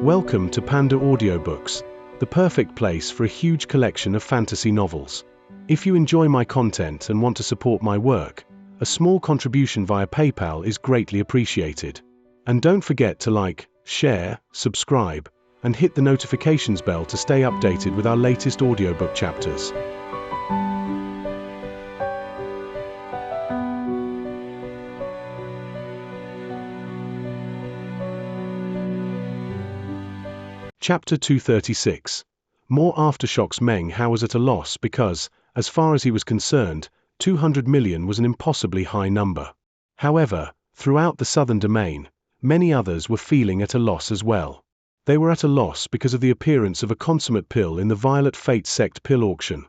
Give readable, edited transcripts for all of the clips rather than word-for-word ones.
Welcome to PandaAudioBooks, the perfect place for a huge collection of fantasy novels. If you enjoy my content and want to support my work, a small contribution via PayPal is greatly appreciated. And don't forget to like, share, subscribe, and hit the notifications bell to stay updated with our latest audiobook chapters. Chapter 236. More aftershocks. Meng Hao was at a loss because, as far as he was concerned, 200 million was an impossibly high number. However, throughout the southern domain, many others were feeling at a loss as well. They were at a loss because of the appearance of a consummate pill in the Violet Fate sect pill auction,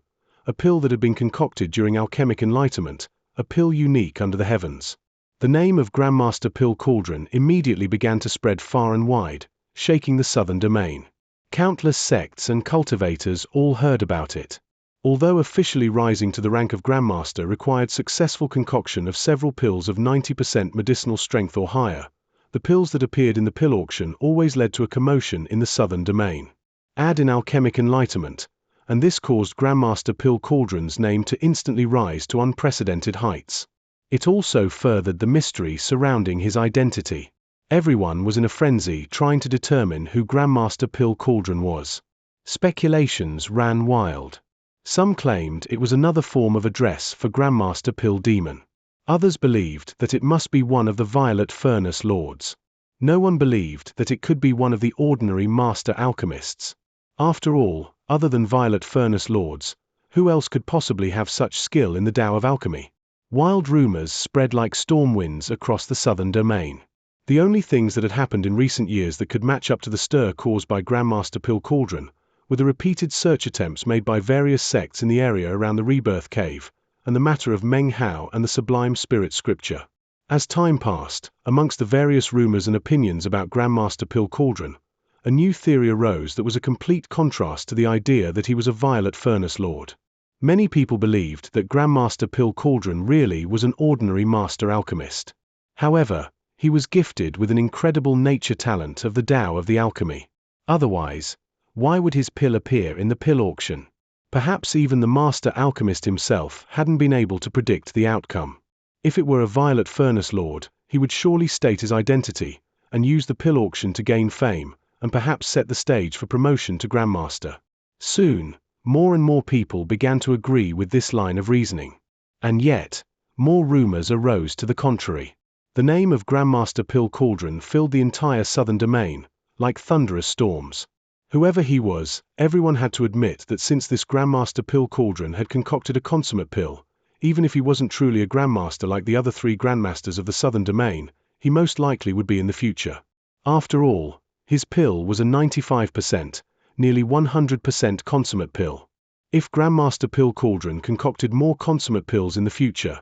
a pill that had been concocted during alchemic enlightenment, a pill unique under the heavens. The name of Grandmaster Pill Cauldron immediately began to spread far and wide, shaking the southern domain. Countless sects and cultivators all heard about it. Although officially rising to the rank of Grandmaster required successful concoction of several pills of 90% medicinal strength or higher, the pills that appeared in the pill auction always led to a commotion in the southern domain. Add in alchemic enlightenment, and this caused Grandmaster Pill Cauldron's name to instantly rise to unprecedented heights. It also furthered the mystery surrounding his identity. Everyone was in a frenzy trying to determine who Grandmaster Pill Cauldron was. Speculations ran wild. Some claimed it was another form of address for Grandmaster Pill Demon. Others believed that it must be one of the Violet Furnace Lords. No one believed that it could be one of the ordinary Master Alchemists. After all, other than Violet Furnace Lords, who else could possibly have such skill in the Tao of Alchemy? Wild rumors spread like storm winds across the southern domain. The only things that had happened in recent years that could match up to the stir caused by Grandmaster Pill Cauldron were the repeated search attempts made by various sects in the area around the Rebirth Cave, and the matter of Meng Hao and the Sublime Spirit Scripture. As time passed, amongst the various rumors and opinions about Grandmaster Pill Cauldron, a new theory arose that was a complete contrast to the idea that he was a Violet Furnace Lord. Many people believed that Grandmaster Pill Cauldron really was an ordinary Master Alchemist. However, he was gifted with an incredible nature talent of the Tao of the alchemy. Otherwise, why would his pill appear in the pill auction? Perhaps even the Master Alchemist himself hadn't been able to predict the outcome. If it were a Violet Furnace Lord, he would surely state his identity, and use the pill auction to gain fame, and perhaps set the stage for promotion to Grandmaster. Soon, more and more people began to agree with this line of reasoning. And yet, more rumors arose to the contrary. The name of Grandmaster Pill Cauldron filled the entire southern domain, like thunderous storms. Whoever he was, everyone had to admit that since this Grandmaster Pill Cauldron had concocted a consummate pill, even if he wasn't truly a Grandmaster like the other three Grandmasters of the southern domain, he most likely would be in the future. After all, his pill was a 95%, nearly 100% consummate pill. If Grandmaster Pill Cauldron concocted more consummate pills in the future,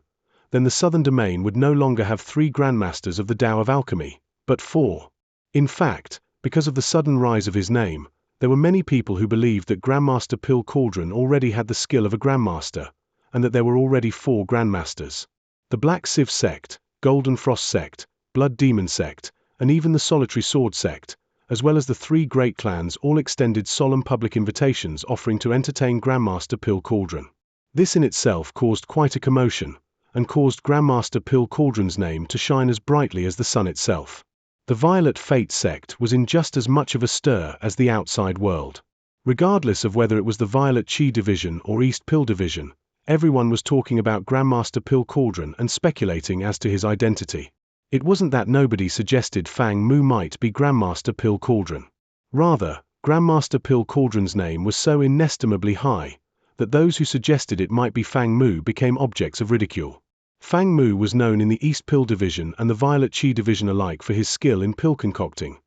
then the southern domain would no longer have 3 Grandmasters of the Tao of Alchemy, but 4. In fact, because of the sudden rise of his name, there were many people who believed that Grandmaster Pill Cauldron already had the skill of a Grandmaster, and that there were already 4 Grandmasters. The Black Sieve sect, Golden Frost sect, Blood Demon sect, and even the Solitary Sword sect, as well as the 3 great clans, all extended solemn public invitations offering to entertain Grandmaster Pill Cauldron. This in itself caused quite a commotion, and caused Grandmaster Pill Cauldron's name to shine as brightly as the sun itself. The Violet Fate sect was in just as much of a stir as the outside world. Regardless of whether it was the Violet Chi Division or East Pill Division, everyone was talking about Grandmaster Pill Cauldron and speculating as to his identity. It wasn't that nobody suggested Fang Mu might be Grandmaster Pill Cauldron. Rather, Grandmaster Pill Cauldron's name was so inestimably high that those who suggested it might be Fang Mu became objects of ridicule. Fang Mu was known in the East Pill Division and the Violet Chi Division alike for his skill in pill concocting,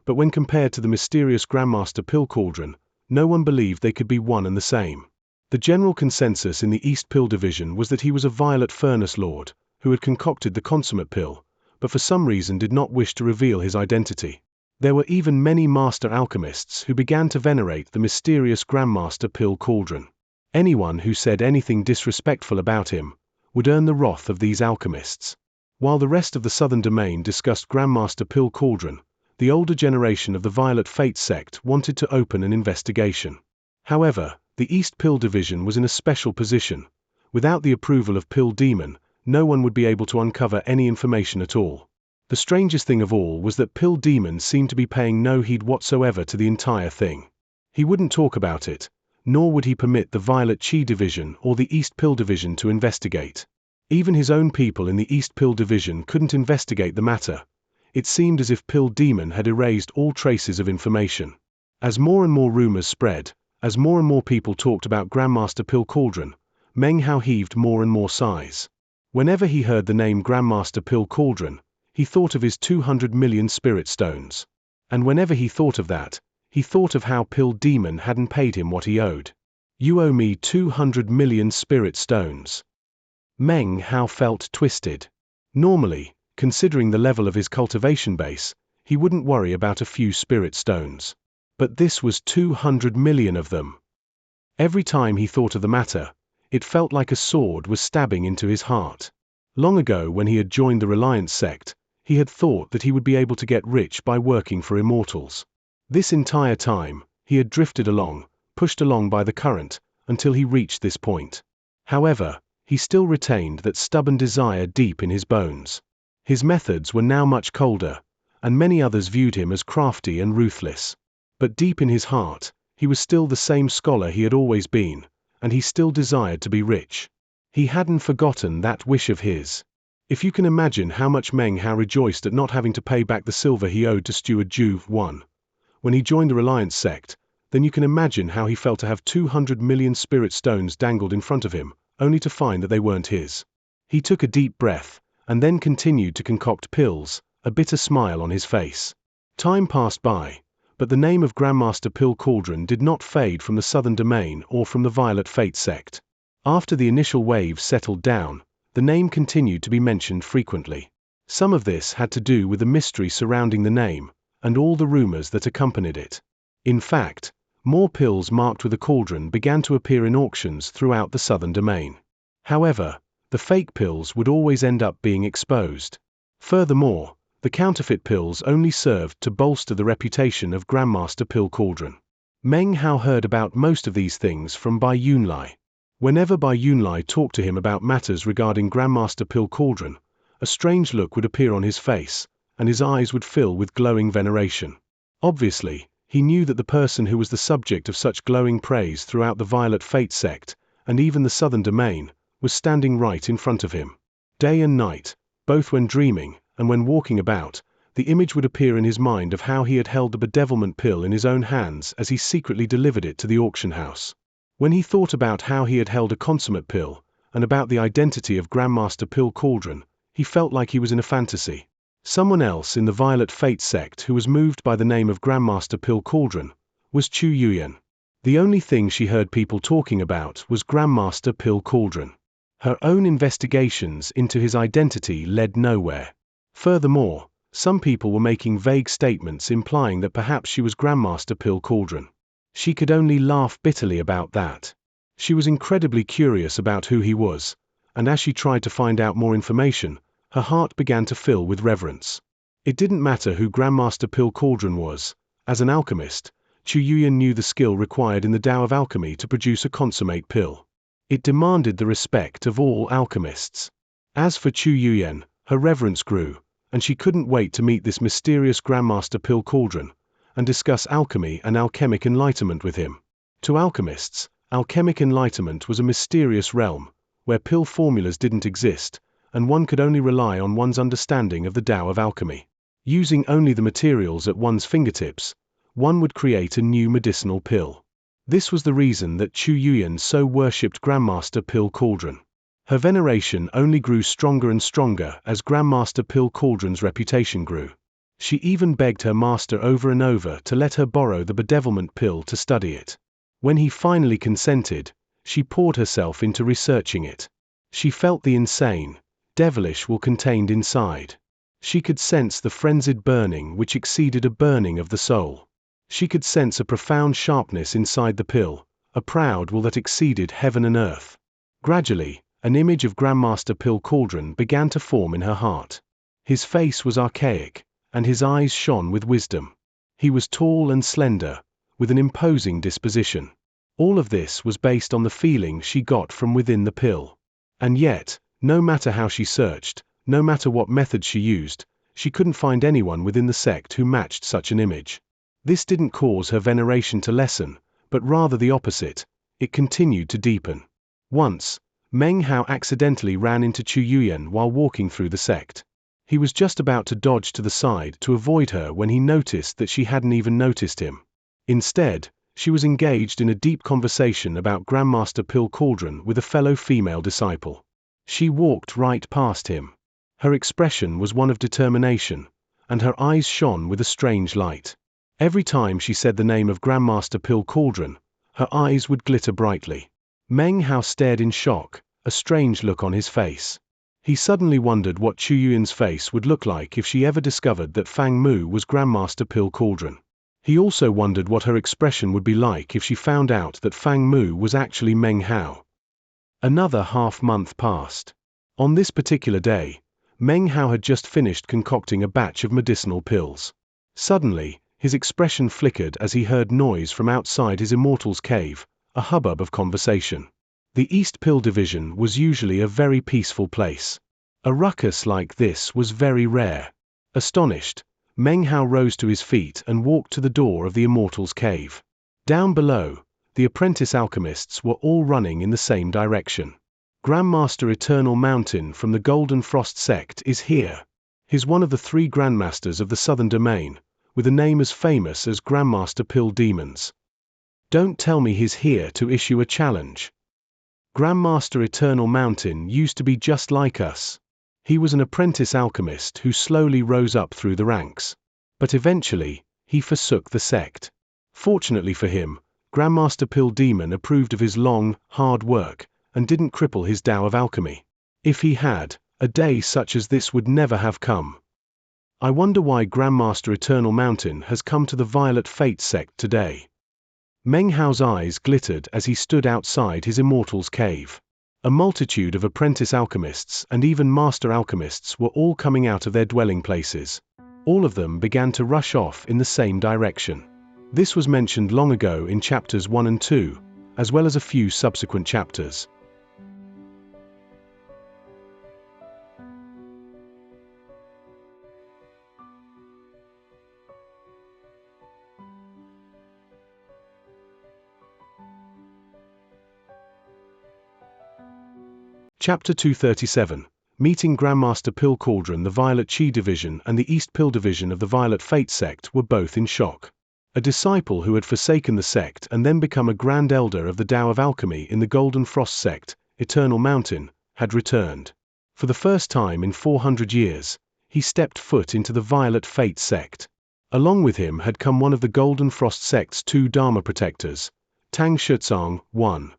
but when compared to the mysterious Grandmaster Pill Cauldron, no one believed they could be one and the same. The general consensus in the East Pill Division was that he was a Violet Furnace Lord, who had concocted the consummate pill, but for some reason did not wish to reveal his identity. There were even many Master Alchemists who began to venerate the mysterious Grandmaster Pill Cauldron. Anyone who said anything disrespectful about him would earn the wrath of these alchemists. While the rest of the southern domain discussed Grandmaster Pill Cauldron, the older generation of the Violet Fate sect wanted to open an investigation. However, the East Pill Division was in a special position. Without the approval of Pill Demon, no one would be able to uncover any information at all. The strangest thing of all was that Pill Demon seemed to be paying no heed whatsoever to the entire thing. He wouldn't talk about it, nor would he permit the Violet Chi Division or the East Pill Division to investigate. Even his own people in the East Pill Division couldn't investigate the matter. It seemed as if Pill Demon had erased all traces of information. As more and more rumors spread, as more and more people talked about Grandmaster Pill Cauldron, Meng Hao heaved more and more sighs. Whenever he heard the name Grandmaster Pill Cauldron, he thought of his 200 million spirit stones. And whenever he thought of that, he thought of how Pill Demon hadn't paid him what he owed. "You owe me 200 million spirit stones." Meng Hao felt twisted. Normally, considering the level of his cultivation base, he wouldn't worry about a few spirit stones. But this was 200 million of them. Every time he thought of the matter, it felt like a sword was stabbing into his heart. Long ago, when he had joined the Reliance sect, he had thought that he would be able to get rich by working for immortals. This entire time, he had drifted along, pushed along by the current, until he reached this point. However, he still retained that stubborn desire deep in his bones. His methods were now much colder, and many others viewed him as crafty and ruthless. But deep in his heart, he was still the same scholar he had always been, and he still desired to be rich. He hadn't forgotten that wish of his. If you can imagine how much Meng Hao rejoiced at not having to pay back the silver he owed to Steward Juve I, when he joined the Reliance sect, then you can imagine how he felt to have 200 million spirit stones dangled in front of him, only to find that they weren't his. He took a deep breath, and then continued to concoct pills, a bitter smile on his face. Time passed by, but the name of Grandmaster Pill Cauldron did not fade from the Southern Domain or from the Violet Fate sect. After the initial wave settled down, the name continued to be mentioned frequently. Some of this had to do with the mystery surrounding the name, and all the rumors that accompanied it. In fact, more pills marked with a cauldron began to appear in auctions throughout the Southern Domain. However, the fake pills would always end up being exposed. Furthermore, the counterfeit pills only served to bolster the reputation of Grandmaster Pill Cauldron. Meng Hao heard about most of these things from Bai Yunlai. Whenever Bai Yunlai talked to him about matters regarding Grandmaster Pill Cauldron, a strange look would appear on his face, and his eyes would fill with glowing veneration. Obviously, he knew that the person who was the subject of such glowing praise throughout the Violet Fate sect, and even the Southern Domain, was standing right in front of him. Day and night, both when dreaming and when walking about, the image would appear in his mind of how he had held the bedevilment pill in his own hands as he secretly delivered it to the auction house. When he thought about how he had held a consummate pill, and about the identity of Grandmaster Pill Cauldron, he felt like he was in a fantasy. Someone else in the Violet Fate sect who was moved by the name of Grandmaster Pill Cauldron was Chu Yuyan. The only thing she heard people talking about was Grandmaster Pill Cauldron. Her own investigations into his identity led nowhere. Furthermore, some people were making vague statements implying that perhaps she was Grandmaster Pill Cauldron. She could only laugh bitterly about that. She was incredibly curious about who he was, and as she tried to find out more information, her heart began to fill with reverence. It didn't matter who Grandmaster Pill Cauldron was. As an alchemist, Chu Yuyan knew the skill required in the Tao of alchemy to produce a consummate pill. It demanded the respect of all alchemists. As for Chu Yuyan, her reverence grew, and she couldn't wait to meet this mysterious Grandmaster Pill Cauldron, and discuss alchemy and alchemic enlightenment with him. To alchemists, alchemic enlightenment was a mysterious realm, where pill formulas didn't exist, and one could only rely on one's understanding of the Tao of alchemy. Using only the materials at one's fingertips, one would create a new medicinal pill. This was the reason that Chu Yuyan so worshipped Grandmaster Pill Cauldron. Her veneration only grew stronger and stronger as Grandmaster Pill Cauldron's reputation grew. She even begged her master over and over to let her borrow the bedevilment pill to study it. When he finally consented, she poured herself into researching it. She felt the insane, devilish will contained inside. She could sense the frenzied burning which exceeded a burning of the soul. She could sense a profound sharpness inside the pill, a proud will that exceeded heaven and earth. Gradually, an image of Grandmaster Pill Cauldron began to form in her heart. His face was archaic, and his eyes shone with wisdom. He was tall and slender, with an imposing disposition. All of this was based on the feeling she got from within the pill. And yet, no matter how she searched, no matter what methods she used, she couldn't find anyone within the sect who matched such an image. This didn't cause her veneration to lessen, but rather the opposite. It continued to deepen. Once, Meng Hao accidentally ran into Chu Yuyan while walking through the sect. He was just about to dodge to the side to avoid her when he noticed that she hadn't even noticed him. Instead, she was engaged in a deep conversation about Grandmaster Pill Cauldron with a fellow female disciple. She walked right past him. Her expression was one of determination, and her eyes shone with a strange light. Every time she said the name of Grandmaster Pill Cauldron, her eyes would glitter brightly. Meng Hao stared in shock, a strange look on his face. He suddenly wondered what Chu Yuyan's face would look like if she ever discovered that Fang Mu was Grandmaster Pill Cauldron. He also wondered what her expression would be like if she found out that Fang Mu was actually Meng Hao. Another half-month passed. On this particular day, Meng Hao had just finished concocting a batch of medicinal pills. Suddenly, his expression flickered as he heard noise from outside his immortal's cave, a hubbub of conversation. The East Pill Division was usually a very peaceful place. A ruckus like this was very rare. Astonished, Meng Hao rose to his feet and walked to the door of the immortal's cave. Down below, the apprentice alchemists were all running in the same direction. Grandmaster Eternal Mountain from the Golden Frost sect is here. He's one of the 3 grandmasters of the Southern Domain, with a name as famous as Grandmaster Pill Demons. Don't tell me he's here to issue a challenge. Grandmaster Eternal Mountain used to be just like us. He was an apprentice alchemist who slowly rose up through the ranks. But eventually, he forsook the sect. Fortunately for him, Grandmaster Pill Demon approved of his long, hard work, and didn't cripple his Tao of alchemy. If he had, a day such as this would never have come. I wonder why Grandmaster Eternal Mountain has come to the Violet Fate sect today. Meng Hao's eyes glittered as he stood outside his immortal's cave. A multitude of apprentice alchemists and even master alchemists were all coming out of their dwelling places. All of them began to rush off in the same direction. This was mentioned long ago in chapters 1 and 2, as well as a few subsequent chapters. Chapter 237. Meeting Grandmaster Pill Cauldron. The Violet Chi Division and the East Pill Division of the Violet Fate sect were both in shock. A disciple who had forsaken the sect and then become a Grand Elder of the Tao of Alchemy in the Golden Frost sect, Eternal Mountain, had returned. For the first time in 400 years, he stepped foot into the Violet Fate sect. Along with him had come one of the Golden Frost sect's 2 Dharma protectors, Tang Shizong, one.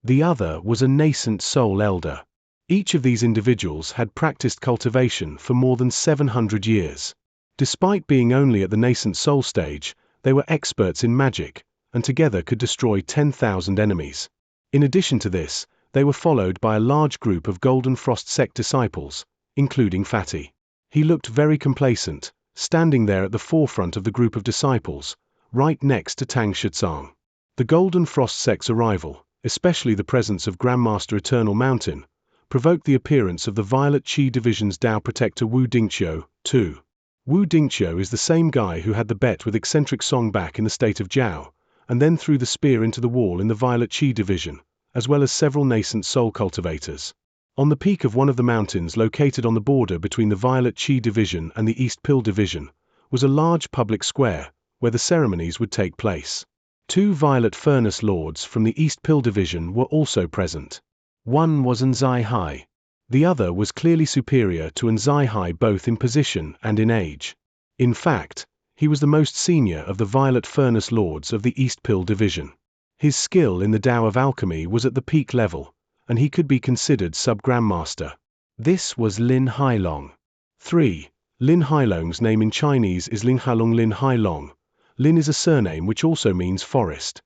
The other was a nascent soul elder. Each of these individuals had practiced cultivation for more than 700 years. Despite being only at the nascent soul stage, they were experts in magic, and together could destroy 10,000 enemies. In addition to this, they were followed by a large group of Golden Frost sect disciples, including Fatty. He looked very complacent, standing there at the forefront of the group of disciples, right next to Tang Shizong. The Golden Frost sect's arrival, especially the presence of Grandmaster Eternal Mountain, provoked the appearance of the Violet Chi Division's Tao Protector Wu Dingqiu, too. Wu Dingqiu is the same guy who had the bet with eccentric Song back in the state of Jiao, and then threw the spear into the wall in the Violet Chi Division, as well as several nascent soul cultivators. On the peak of one of the mountains located on the border between the Violet Chi Division and the East Pill Division, was a large public square, where the ceremonies would take place. 2 Violet Furnace Lords from the East Pill Division were also present. One was Nzai Hai. The other was clearly superior to Nzai Hai both in position and in age. In fact, he was the most senior of the Violet Furnace Lords of the East Pill Division. His skill in the Tao of Alchemy was at the peak level, and he could be considered sub-grandmaster. This was Lin Hailong. 3. Lin Hailong's name in Chinese is Lin Hailong. Lin Hailong. Lin is a surname which also means forest.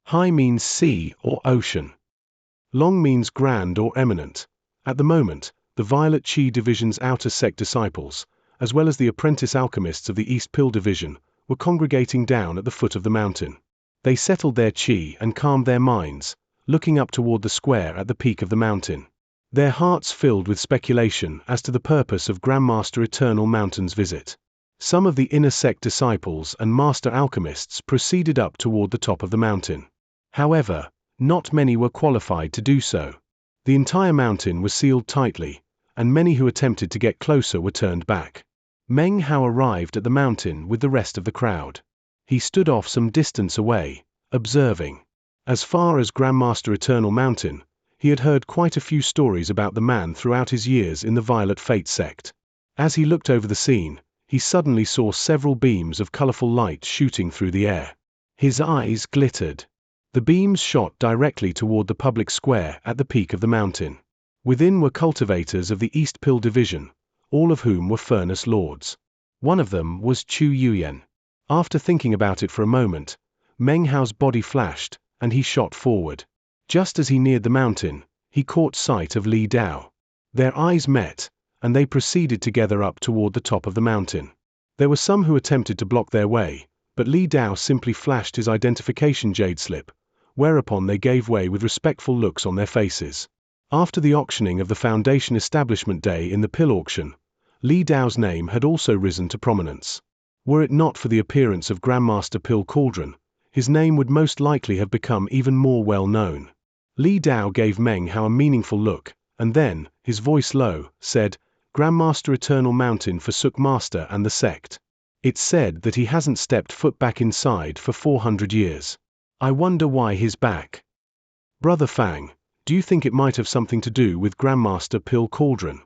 Hai means sea or ocean. Long means grand or eminent. At the moment, the Violet Chi Division's outer sect disciples, as well as the apprentice alchemists of the East Pill Division, were congregating down at the foot of the mountain. They settled their chi and calmed their minds, looking up toward the square at the peak of the mountain. Their hearts filled with speculation as to the purpose of Grandmaster Eternal Mountain's visit. Some of the inner sect disciples and master alchemists proceeded up toward the top of the mountain. However, not many were qualified to do so. The entire mountain was sealed tightly, and many who attempted to get closer were turned back. Meng Hao arrived at the mountain with the rest of the crowd. He stood off some distance away, observing. As far as Grandmaster Eternal Mountain, he had heard quite a few stories about the man throughout his years in the Violet Fate sect. As he looked over the scene, he suddenly saw several beams of colorful light shooting through the air. His eyes glittered. The beams shot directly toward the public square at the peak of the mountain. Within were cultivators of the East Pill Division, all of whom were furnace lords. One of them was Chu Yuyan. After thinking about it for a moment, Meng Hao's body flashed, and he shot forward. Just as he neared the mountain, he caught sight of Li Dao. Their eyes met, and they proceeded together up toward the top of the mountain. There were some who attempted to block their way, but Li Dao simply flashed his identification jade slip, whereupon they gave way with respectful looks on their faces. After the auctioning of the Foundation Establishment Day in the pill auction, Li Dao's name had also risen to prominence. Were it not for the appearance of Grandmaster Pill Cauldron, his name would most likely have become even more well known. Li Dao gave Meng Hao a meaningful look, and then, his voice low, said, "Grandmaster Eternal Mountain forsook Master and the sect. It's said that he hasn't stepped foot back inside for 400 years. I wonder why he's back. Brother Fang, do you think it might have something to do with Grandmaster Pill Cauldron?"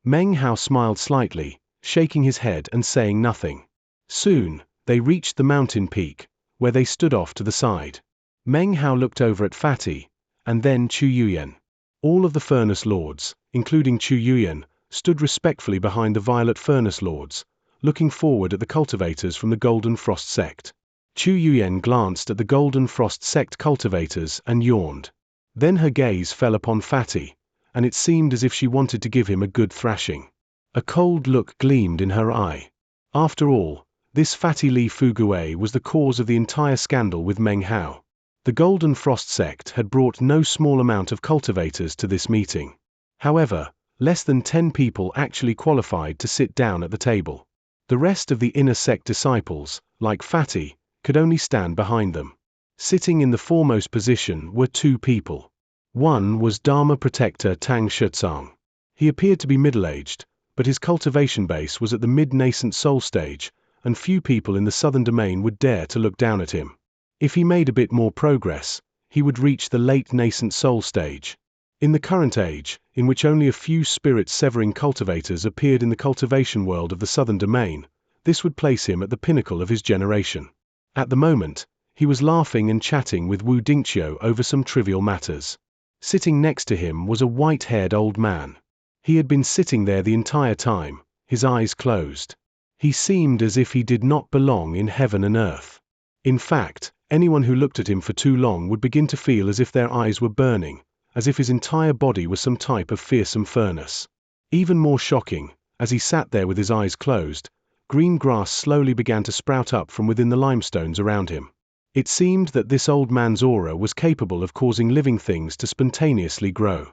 Meng Hao smiled slightly, shaking his head and saying nothing. Soon, they reached the mountain peak, where they stood off to the side. Meng Hao looked over at Fatty, and then Chu Yuyan. All of the Furnace Lords, including Chu Yuyan, stood respectfully behind the Violet Furnace Lords, looking forward at the cultivators from the Golden Frost sect. Chu Yuyan glanced at the Golden Frost sect cultivators and yawned. Then her gaze fell upon Fatty, and it seemed as if she wanted to give him a good thrashing. A cold look gleamed in her eye. After all, this Fatty Li Fugue was the cause of the entire scandal with Meng Hao. The Golden Frost sect had brought no small amount of cultivators to this meeting. However, less than 10 people actually qualified to sit down at the table. The rest of the inner sect disciples, like Fatty, could only stand behind them. Sitting in the foremost position were 2 people. One was Dharma Protector Tang Shitsang. He appeared to be middle-aged, but his cultivation base was at the mid-nascent soul stage, and few people in the southern domain would dare to look down at him. If he made a bit more progress, he would reach the late nascent soul stage. In the current age, in which only a few spirit-severing cultivators appeared in the cultivation world of the southern domain, this would place him at the pinnacle of his generation. At the moment, he was laughing and chatting with Wu Dingqiu over some trivial matters. Sitting next to him was a white-haired old man. He had been sitting there the entire time, his eyes closed. He seemed as if he did not belong in heaven and earth. In fact, anyone who looked at him for too long would begin to feel as if their eyes were burning, as if his entire body was some type of fearsome furnace. Even more shocking, as he sat there with his eyes closed, green grass slowly began to sprout up from within the limestones around him. It seemed that this old man's aura was capable of causing living things to spontaneously grow.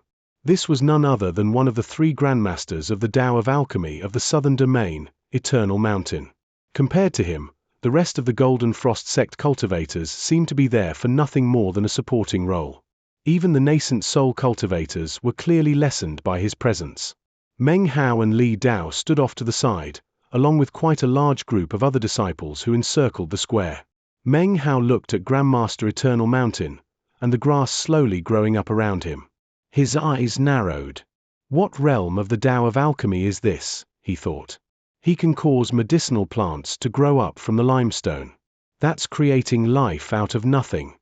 This was none other than one of the 3 grandmasters of the Tao of Alchemy of the Southern Domain, Eternal Mountain. Compared to him, the rest of the Golden Frost sect cultivators seemed to be there for nothing more than a supporting role. Even the nascent soul cultivators were clearly lessened by his presence. Meng Hao and Li Dao stood off to the side, along with quite a large group of other disciples who encircled the square. Meng Hao looked at Grandmaster Eternal Mountain, and the grass slowly growing up around him. His eyes narrowed. What realm of the Tao of Alchemy is this, he thought. He can cause medicinal plants to grow up from the limestone. That's creating life out of nothing.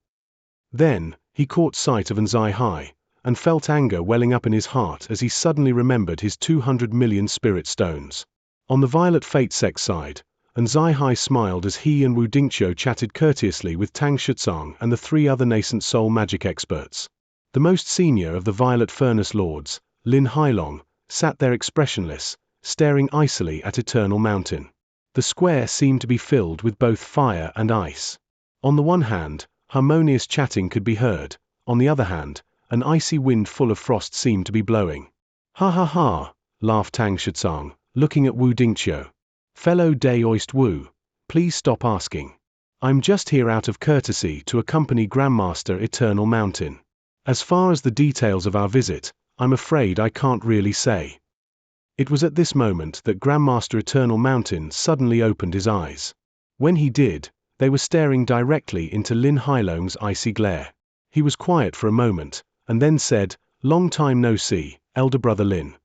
Then, he caught sight of Anzai Hai, and felt anger welling up in his heart as he suddenly remembered his 200 million spirit stones. On the Violet Fate sect side, Anzai Hai smiled as he and Wu Dingqiu chatted courteously with Tang Shitsang and the 3 other nascent soul magic experts. The most senior of the Violet Furnace Lords, Lin Hailong, sat there expressionless, staring icily at Eternal Mountain. The square seemed to be filled with both fire and ice. On the one hand, harmonious chatting could be heard. On the other hand, an icy wind full of frost seemed to be blowing. Ha ha ha, laughed Tang Shitsang, looking at Wu Dingqiu. Fellow Daoist Wu, please stop asking. I'm just here out of courtesy to accompany Grandmaster Eternal Mountain. As far as the details of our visit, I'm afraid I can't really say. It was at this moment that Grandmaster Eternal Mountain suddenly opened his eyes. When he did, they were staring directly into Lin Hailong's icy glare. He was quiet for a moment, and then said, "Long time no see, elder brother Lin."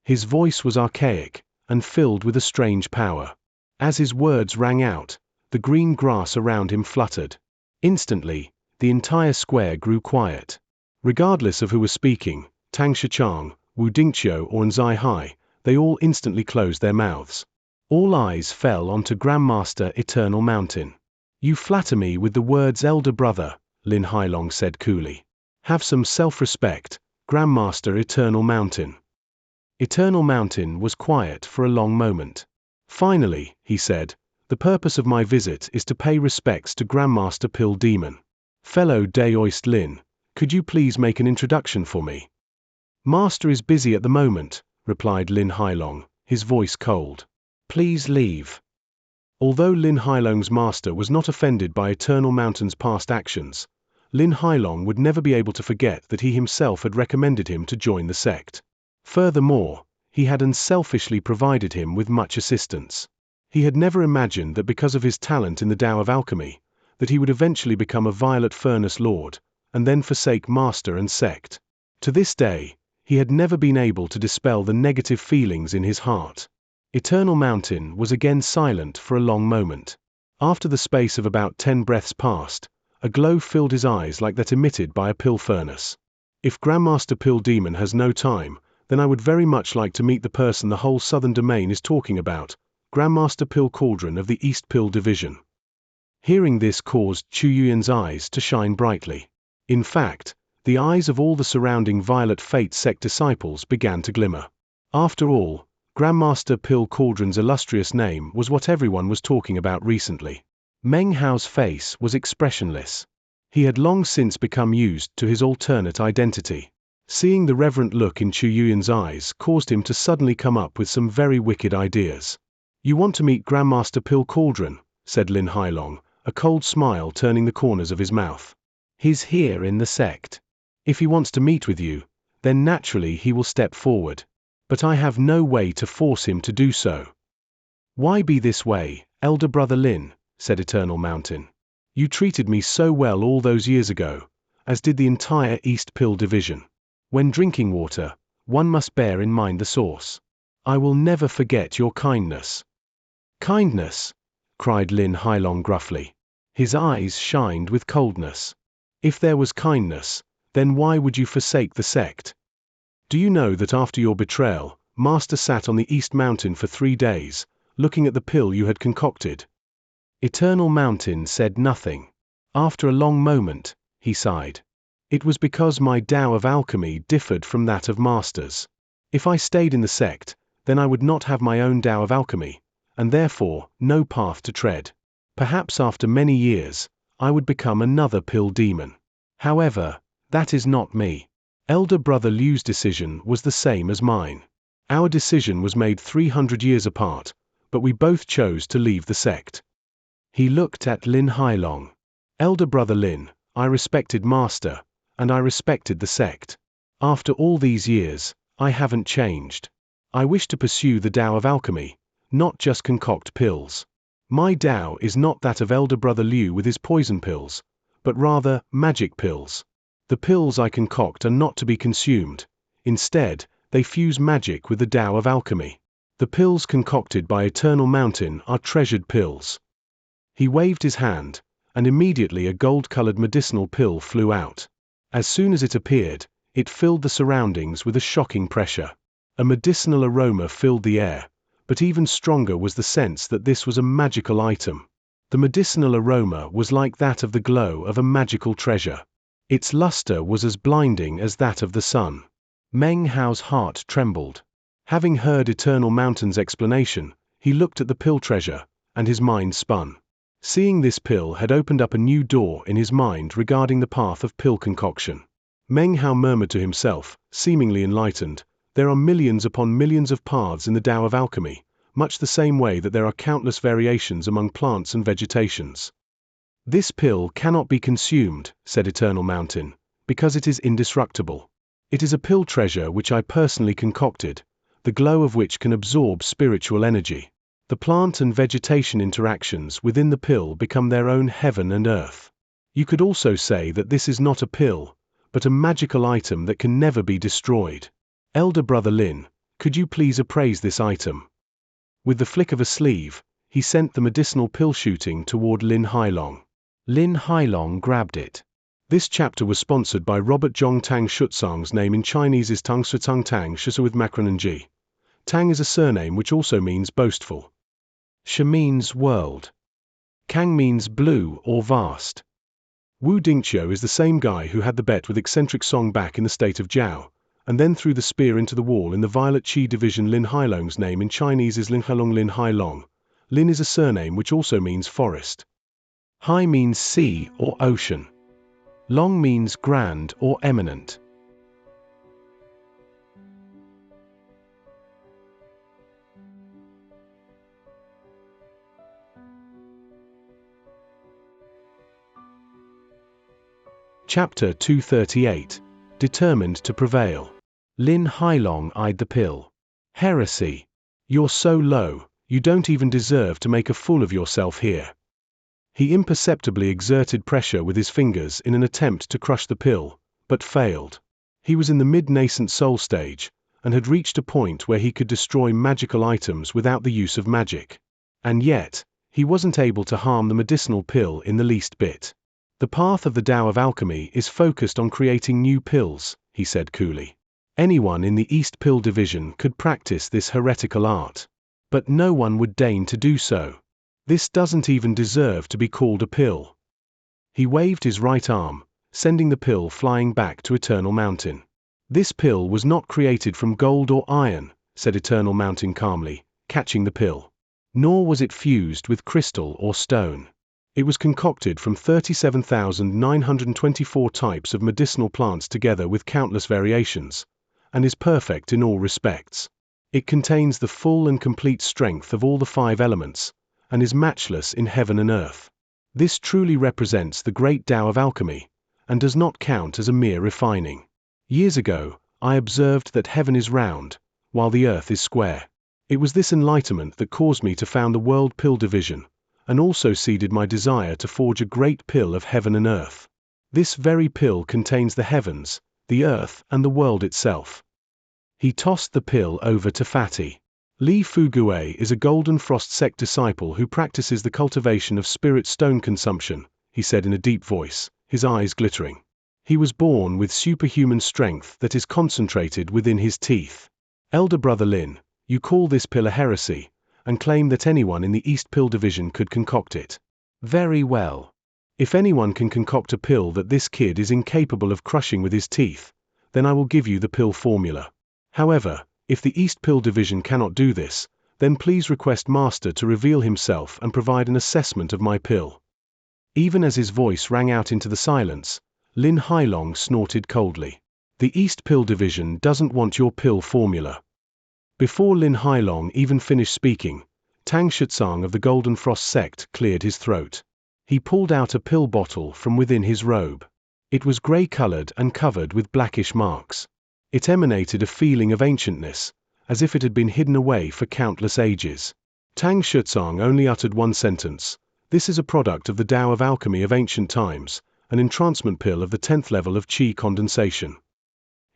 His voice was archaic, and filled with a strange power. As his words rang out, the green grass around him fluttered. Instantly, the entire square grew quiet. Regardless of who was speaking, Tang Shichang, Wu Dingqiu or Nzai Hai, they all instantly closed their mouths. All eyes fell onto Grandmaster Eternal Mountain. "You flatter me with the words elder brother," Lin Hailong said coolly. "Have some self-respect, Grandmaster Eternal Mountain." Eternal Mountain was quiet for a long moment. Finally, he said, "The purpose of my visit is to pay respects to Grandmaster Pill Demon. Fellow Daoist Lin, could you please make an introduction for me?" "Master is busy at the moment," replied Lin Hailong, his voice cold. "Please leave." Although Lin Hailong's master was not offended by Eternal Mountain's past actions, Lin Hailong would never be able to forget that he himself had recommended him to join the sect. Furthermore, he had unselfishly provided him with much assistance. He had never imagined that because of his talent in the Tao of alchemy, that he would eventually become a Violet Furnace Lord, and then forsake master and sect. To this day, he had never been able to dispel the negative feelings in his heart. Eternal Mountain was again silent for a long moment. After the space of about 10 breaths passed, a glow filled his eyes like that emitted by a pill furnace. "If Grandmaster Pill Demon has no time, then I would very much like to meet the person the whole southern domain is talking about, Grandmaster Pill Cauldron of the East Pill Division." Hearing this caused Chu Yuan's eyes to shine brightly. In fact, the eyes of all the surrounding Violet Fate sect disciples began to glimmer. After all, Grandmaster Pill Cauldron's illustrious name was what everyone was talking about recently. Meng Hao's face was expressionless. He had long since become used to his alternate identity. Seeing the reverent look in Chu Yuan's eyes caused him to suddenly come up with some very wicked ideas. "You want to meet Grandmaster Pill Cauldron," said Lin Hailong, a cold smile turning the corners of his mouth. "He's here in the sect. If he wants to meet with you, then naturally he will step forward. But I have no way to force him to do so." "Why be this way, elder brother Lin?" said Eternal Mountain. "You treated me so well all those years ago, as did the entire East Pill Division. When drinking water, one must bear in mind the source. I will never forget your kindness." "Kindness?" cried Lin Hailong gruffly. His eyes shined with coldness. "If there was kindness, then why would you forsake the sect? Do you know that after your betrayal, Master sat on the East Mountain for 3 days, looking at the pill you had concocted?" Eternal Mountain said nothing. After a long moment, he sighed. "It was because my Tao of alchemy differed from that of Master's. If I stayed in the sect, then I would not have my own Tao of alchemy, and therefore no path to tread. Perhaps after many years, I would become another pill demon. However, that is not me. Elder brother Liu's decision was the same as mine. Our decision was made 300 years apart, but we both chose to leave the sect." He looked at Lin Hailong. "Elder brother Lin, I respected Master, and I respected the sect. After all these years, I haven't changed. I wish to pursue the Tao of alchemy, not just concoct pills. My Tao is not that of elder brother Liu with his poison pills, but rather magic pills. The pills I concoct are not to be consumed. Instead, they fuse magic with the Tao of alchemy. The pills concocted by Eternal Mountain are treasured pills." He waved his hand, and immediately a gold-colored medicinal pill flew out. As soon as it appeared, it filled the surroundings with a shocking pressure. A medicinal aroma filled the air, but even stronger was the sense that this was a magical item. The medicinal aroma was like that of the glow of a magical treasure. Its luster was as blinding as that of the sun. Meng Hao's heart trembled. Having heard Eternal Mountain's explanation, he looked at the pill treasure, and his mind spun. Seeing this pill had opened up a new door in his mind regarding the path of pill concoction. Meng Hao murmured to himself, seemingly enlightened, there are millions upon millions of paths in the Tao of alchemy, much the same way that there are countless variations among plants and vegetations. This pill cannot be consumed, said Eternal Mountain, because it is indestructible. It is a pill treasure which I personally concocted, the glow of which can absorb spiritual energy. The plant and vegetation interactions within the pill become their own heaven and earth. You could also say that this is not a pill, but a magical item that can never be destroyed. Elder Brother Lin, could you please appraise this item? With the flick of a sleeve, he sent the medicinal pill shooting toward Lin Hailong. Lin Hailong grabbed it. This chapter was sponsored by Robert Zhong Tang Shutsang's name in Chinese is Tang Sutang Tang Shisa with Macron and Ji. Tang is a surname which also means boastful. Shi means world. Kang means blue or vast. Wu Dingqiu is the same guy who had the bet with eccentric Song back in the state of Jiao, and then threw the spear into the wall in the Violet Qi division. Lin Hailong's name in Chinese is Lin Hailong Lin Hailong. Lin is a surname which also means forest. Hai means sea or ocean. Long means grand or eminent. Chapter 238. Determined to prevail. Lin Hailong eyed the pill. Heresy. You're so low, you don't even deserve to make a fool of yourself here. He imperceptibly exerted pressure with his fingers in an attempt to crush the pill, but failed. He was in the mid-nascent soul stage, and had reached a point where he could destroy magical items without the use of magic. And yet, he wasn't able to harm the medicinal pill in the least bit. The path of the Tao of alchemy is focused on creating new pills, he said coolly. Anyone in the East Pill division could practice this heretical art. But no one would deign to do so. This doesn't even deserve to be called a pill. He waved his right arm, sending the pill flying back to Eternal Mountain. This pill was not created from gold or iron, said Eternal Mountain calmly, catching the pill. Nor was it fused with crystal or stone. It was concocted from 37,924 types of medicinal plants together with countless variations, and is perfect in all respects. It contains the full and complete strength of all the 5 elements, and is matchless in heaven and earth. This truly represents the great Tao of alchemy, and does not count as a mere refining. Years ago, I observed that heaven is round, while the earth is square. It was this enlightenment that caused me to found the World Pill Division, and also seeded my desire to forge a great pill of heaven and earth. This very pill contains the heavens, the earth, and the world itself. He tossed the pill over to Fatty. Li Fugue is a Golden Frost sect disciple who practices the cultivation of spirit stone consumption, he said in a deep voice, his eyes glittering. He was born with superhuman strength that is concentrated within his teeth. Elder Brother Lin, you call this pill a heresy, and claim that anyone in the East Pill division could concoct it. Very well. If anyone can concoct a pill that this kid is incapable of crushing with his teeth, then I will give you the pill formula. However, if the East Pill division cannot do this, then please request Master to reveal himself and provide an assessment of my pill. Even as his voice rang out into the silence, Lin Hailong snorted coldly. The East Pill division doesn't want your pill formula. Before Lin Hailong even finished speaking, Tang Shutsang of the Golden Frost sect cleared his throat. He pulled out a pill bottle from within his robe. It was grey-colored and covered with blackish marks. It emanated a feeling of ancientness, as if it had been hidden away for countless ages. Tang Shutsang only uttered one sentence. This is a product of the Tao of alchemy of ancient times, an entrancement pill of the 10th level of qi condensation.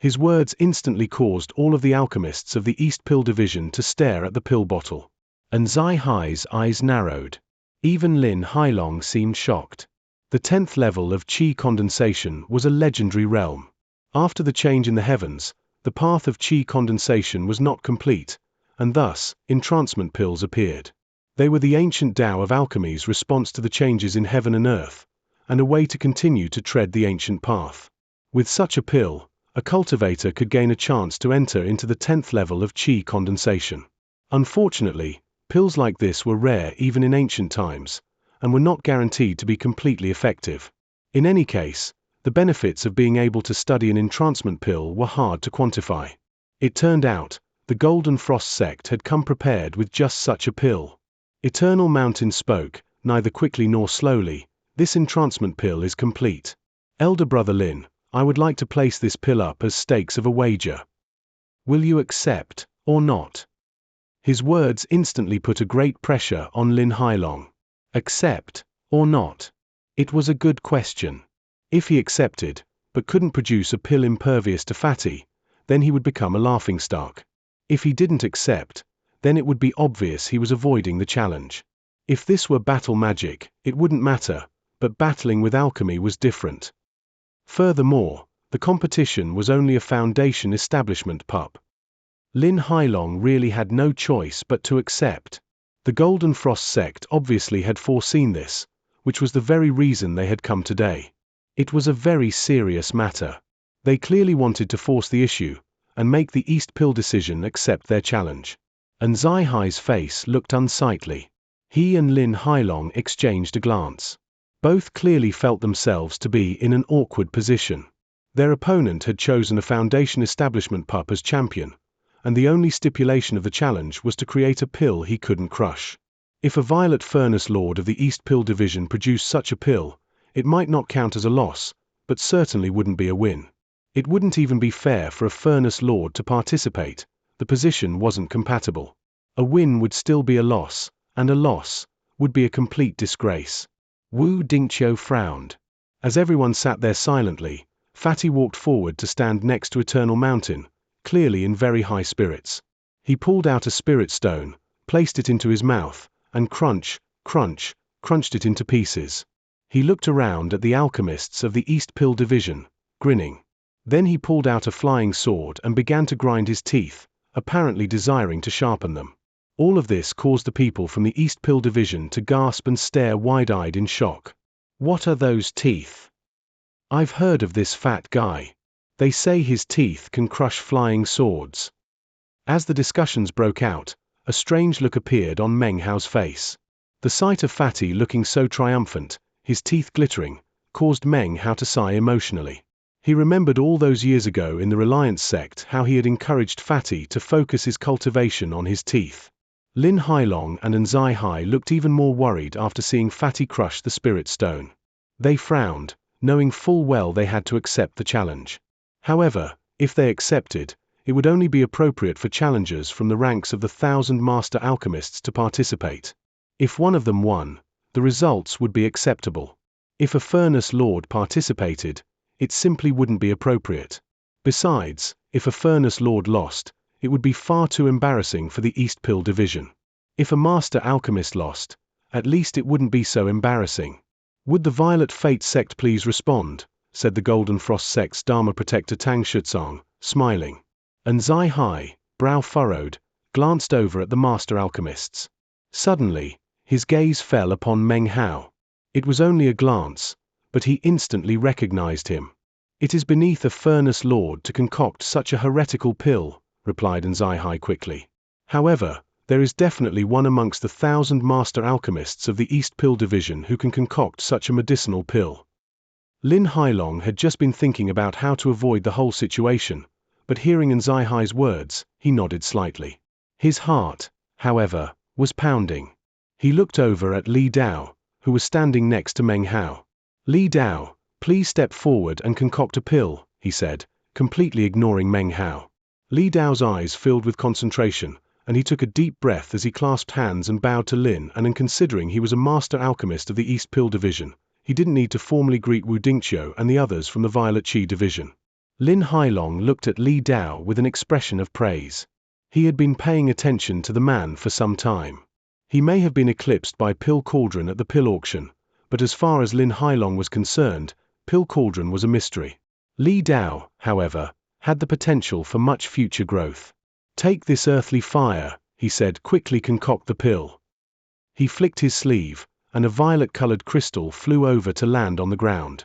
His words instantly caused all of the alchemists of the East Pill division to stare at the pill bottle. And Zai Hai's eyes narrowed. Even Lin Hailong seemed shocked. The 10th level of qi condensation was a legendary realm. After the change in the heavens, the path of qi condensation was not complete, and thus, entrancement pills appeared. They were the ancient Tao of alchemy's response to the changes in heaven and earth, and a way to continue to tread the ancient path. With such a pill, a cultivator could gain a chance to enter into the 10th level of qi condensation. Unfortunately, pills like this were rare even in ancient times, and were not guaranteed to be completely effective. In any case, the benefits of being able to study an entrancement pill were hard to quantify. It turned out, the Golden Frost sect had come prepared with just such a pill. Eternal Mountain spoke, neither quickly nor slowly, "This entrancement pill is complete. Elder Brother Lin, I would like to place this pill up as stakes of a wager. Will you accept, or not?" His words instantly put a great pressure on Lin Hailong. Accept, or not? It was a good question. If he accepted, but couldn't produce a pill impervious to fatty, then he would become a laughingstock. If he didn't accept, then it would be obvious he was avoiding the challenge. If this were battle magic, it wouldn't matter, but battling with alchemy was different. Furthermore, the competition was only a foundation establishment pup. Lin Hailong really had no choice but to accept. The Golden Frost sect obviously had foreseen this, which was the very reason they had come today. It was a very serious matter. They clearly wanted to force the issue, and make the East Pill decision accept their challenge. And Zai Hai's face looked unsightly. He and Lin Hailong exchanged a glance. Both clearly felt themselves to be in an awkward position. Their opponent had chosen a foundation establishment pup as champion, and the only stipulation of the challenge was to create a pill he couldn't crush. If a Violet Furnace Lord of the East Pill Division produced such a pill, it might not count as a loss, but certainly wouldn't be a win. It wouldn't even be fair for a Furnace Lord to participate, the position wasn't compatible. A win would still be a loss, and a loss would be a complete disgrace. Wu Dingqiu frowned. As everyone sat there silently, Fatty walked forward to stand next to Eternal Mountain, clearly in very high spirits. He pulled out a spirit stone, placed it into his mouth, and crunch, crunch, crunched it into pieces. He looked around at the alchemists of the East Pill Division, grinning. Then he pulled out a flying sword and began to grind his teeth, apparently desiring to sharpen them. All of this caused the people from the East Pill Division to gasp and stare wide-eyed in shock. What are those teeth? I've heard of this fat guy. They say his teeth can crush flying swords. As the discussions broke out, a strange look appeared on Meng Hao's face. The sight of Fatty looking so triumphant, his teeth glittering, caused Meng Hao to sigh emotionally. He remembered all those years ago in the Reliance sect how he had encouraged Fatty to focus his cultivation on his teeth. Lin Hailong and Zai Hai looked even more worried after seeing Fatty crush the spirit stone. They frowned, knowing full well they had to accept the challenge. However, if they accepted, it would only be appropriate for challengers from the ranks of the 1,000 master alchemists to participate. If one of them won, the results would be acceptable. If a Furnace Lord participated, it simply wouldn't be appropriate. Besides, if a Furnace Lord lost, it would be far too embarrassing for the East Pill Division. If a Master Alchemist lost, at least it wouldn't be so embarrassing. "Would the Violet Fate sect please respond?" said the Golden Frost sect's Dharma Protector Tang Shitsong, smiling. And Zai Hai, brow furrowed, glanced over at the Master Alchemists. Suddenly, his gaze fell upon Meng Hao. It was only a glance, but he instantly recognized him. "It is beneath a Furnace Lord to concoct such a heretical pill," replied Zai Hai quickly. "However, there is definitely one amongst the 1,000 master alchemists of the East Pill Division who can concoct such a medicinal pill." Lin Hailong had just been thinking about how to avoid the whole situation, but hearing Zai Hai's words, he nodded slightly. His heart, however, was pounding. He looked over at Li Dao, who was standing next to Meng Hao. "Li Dao, please step forward and concoct a pill," he said, completely ignoring Meng Hao. Li Dao's eyes filled with concentration, and he took a deep breath as he clasped hands and bowed to Lin, and considering he was a master alchemist of the East Pill Division, he didn't need to formally greet Wu Dingqiu and the others from the Violet Qi Division. Lin Hailong looked at Li Dao with an expression of praise. He had been paying attention to the man for some time. He may have been eclipsed by Pill Cauldron at the pill auction, but as far as Lin Hailong was concerned, Pill Cauldron was a mystery. Li Dao, however, had the potential for much future growth. "Take this earthly fire," he said, "quickly concoct the pill." He flicked his sleeve, and a violet-colored crystal flew over to land on the ground.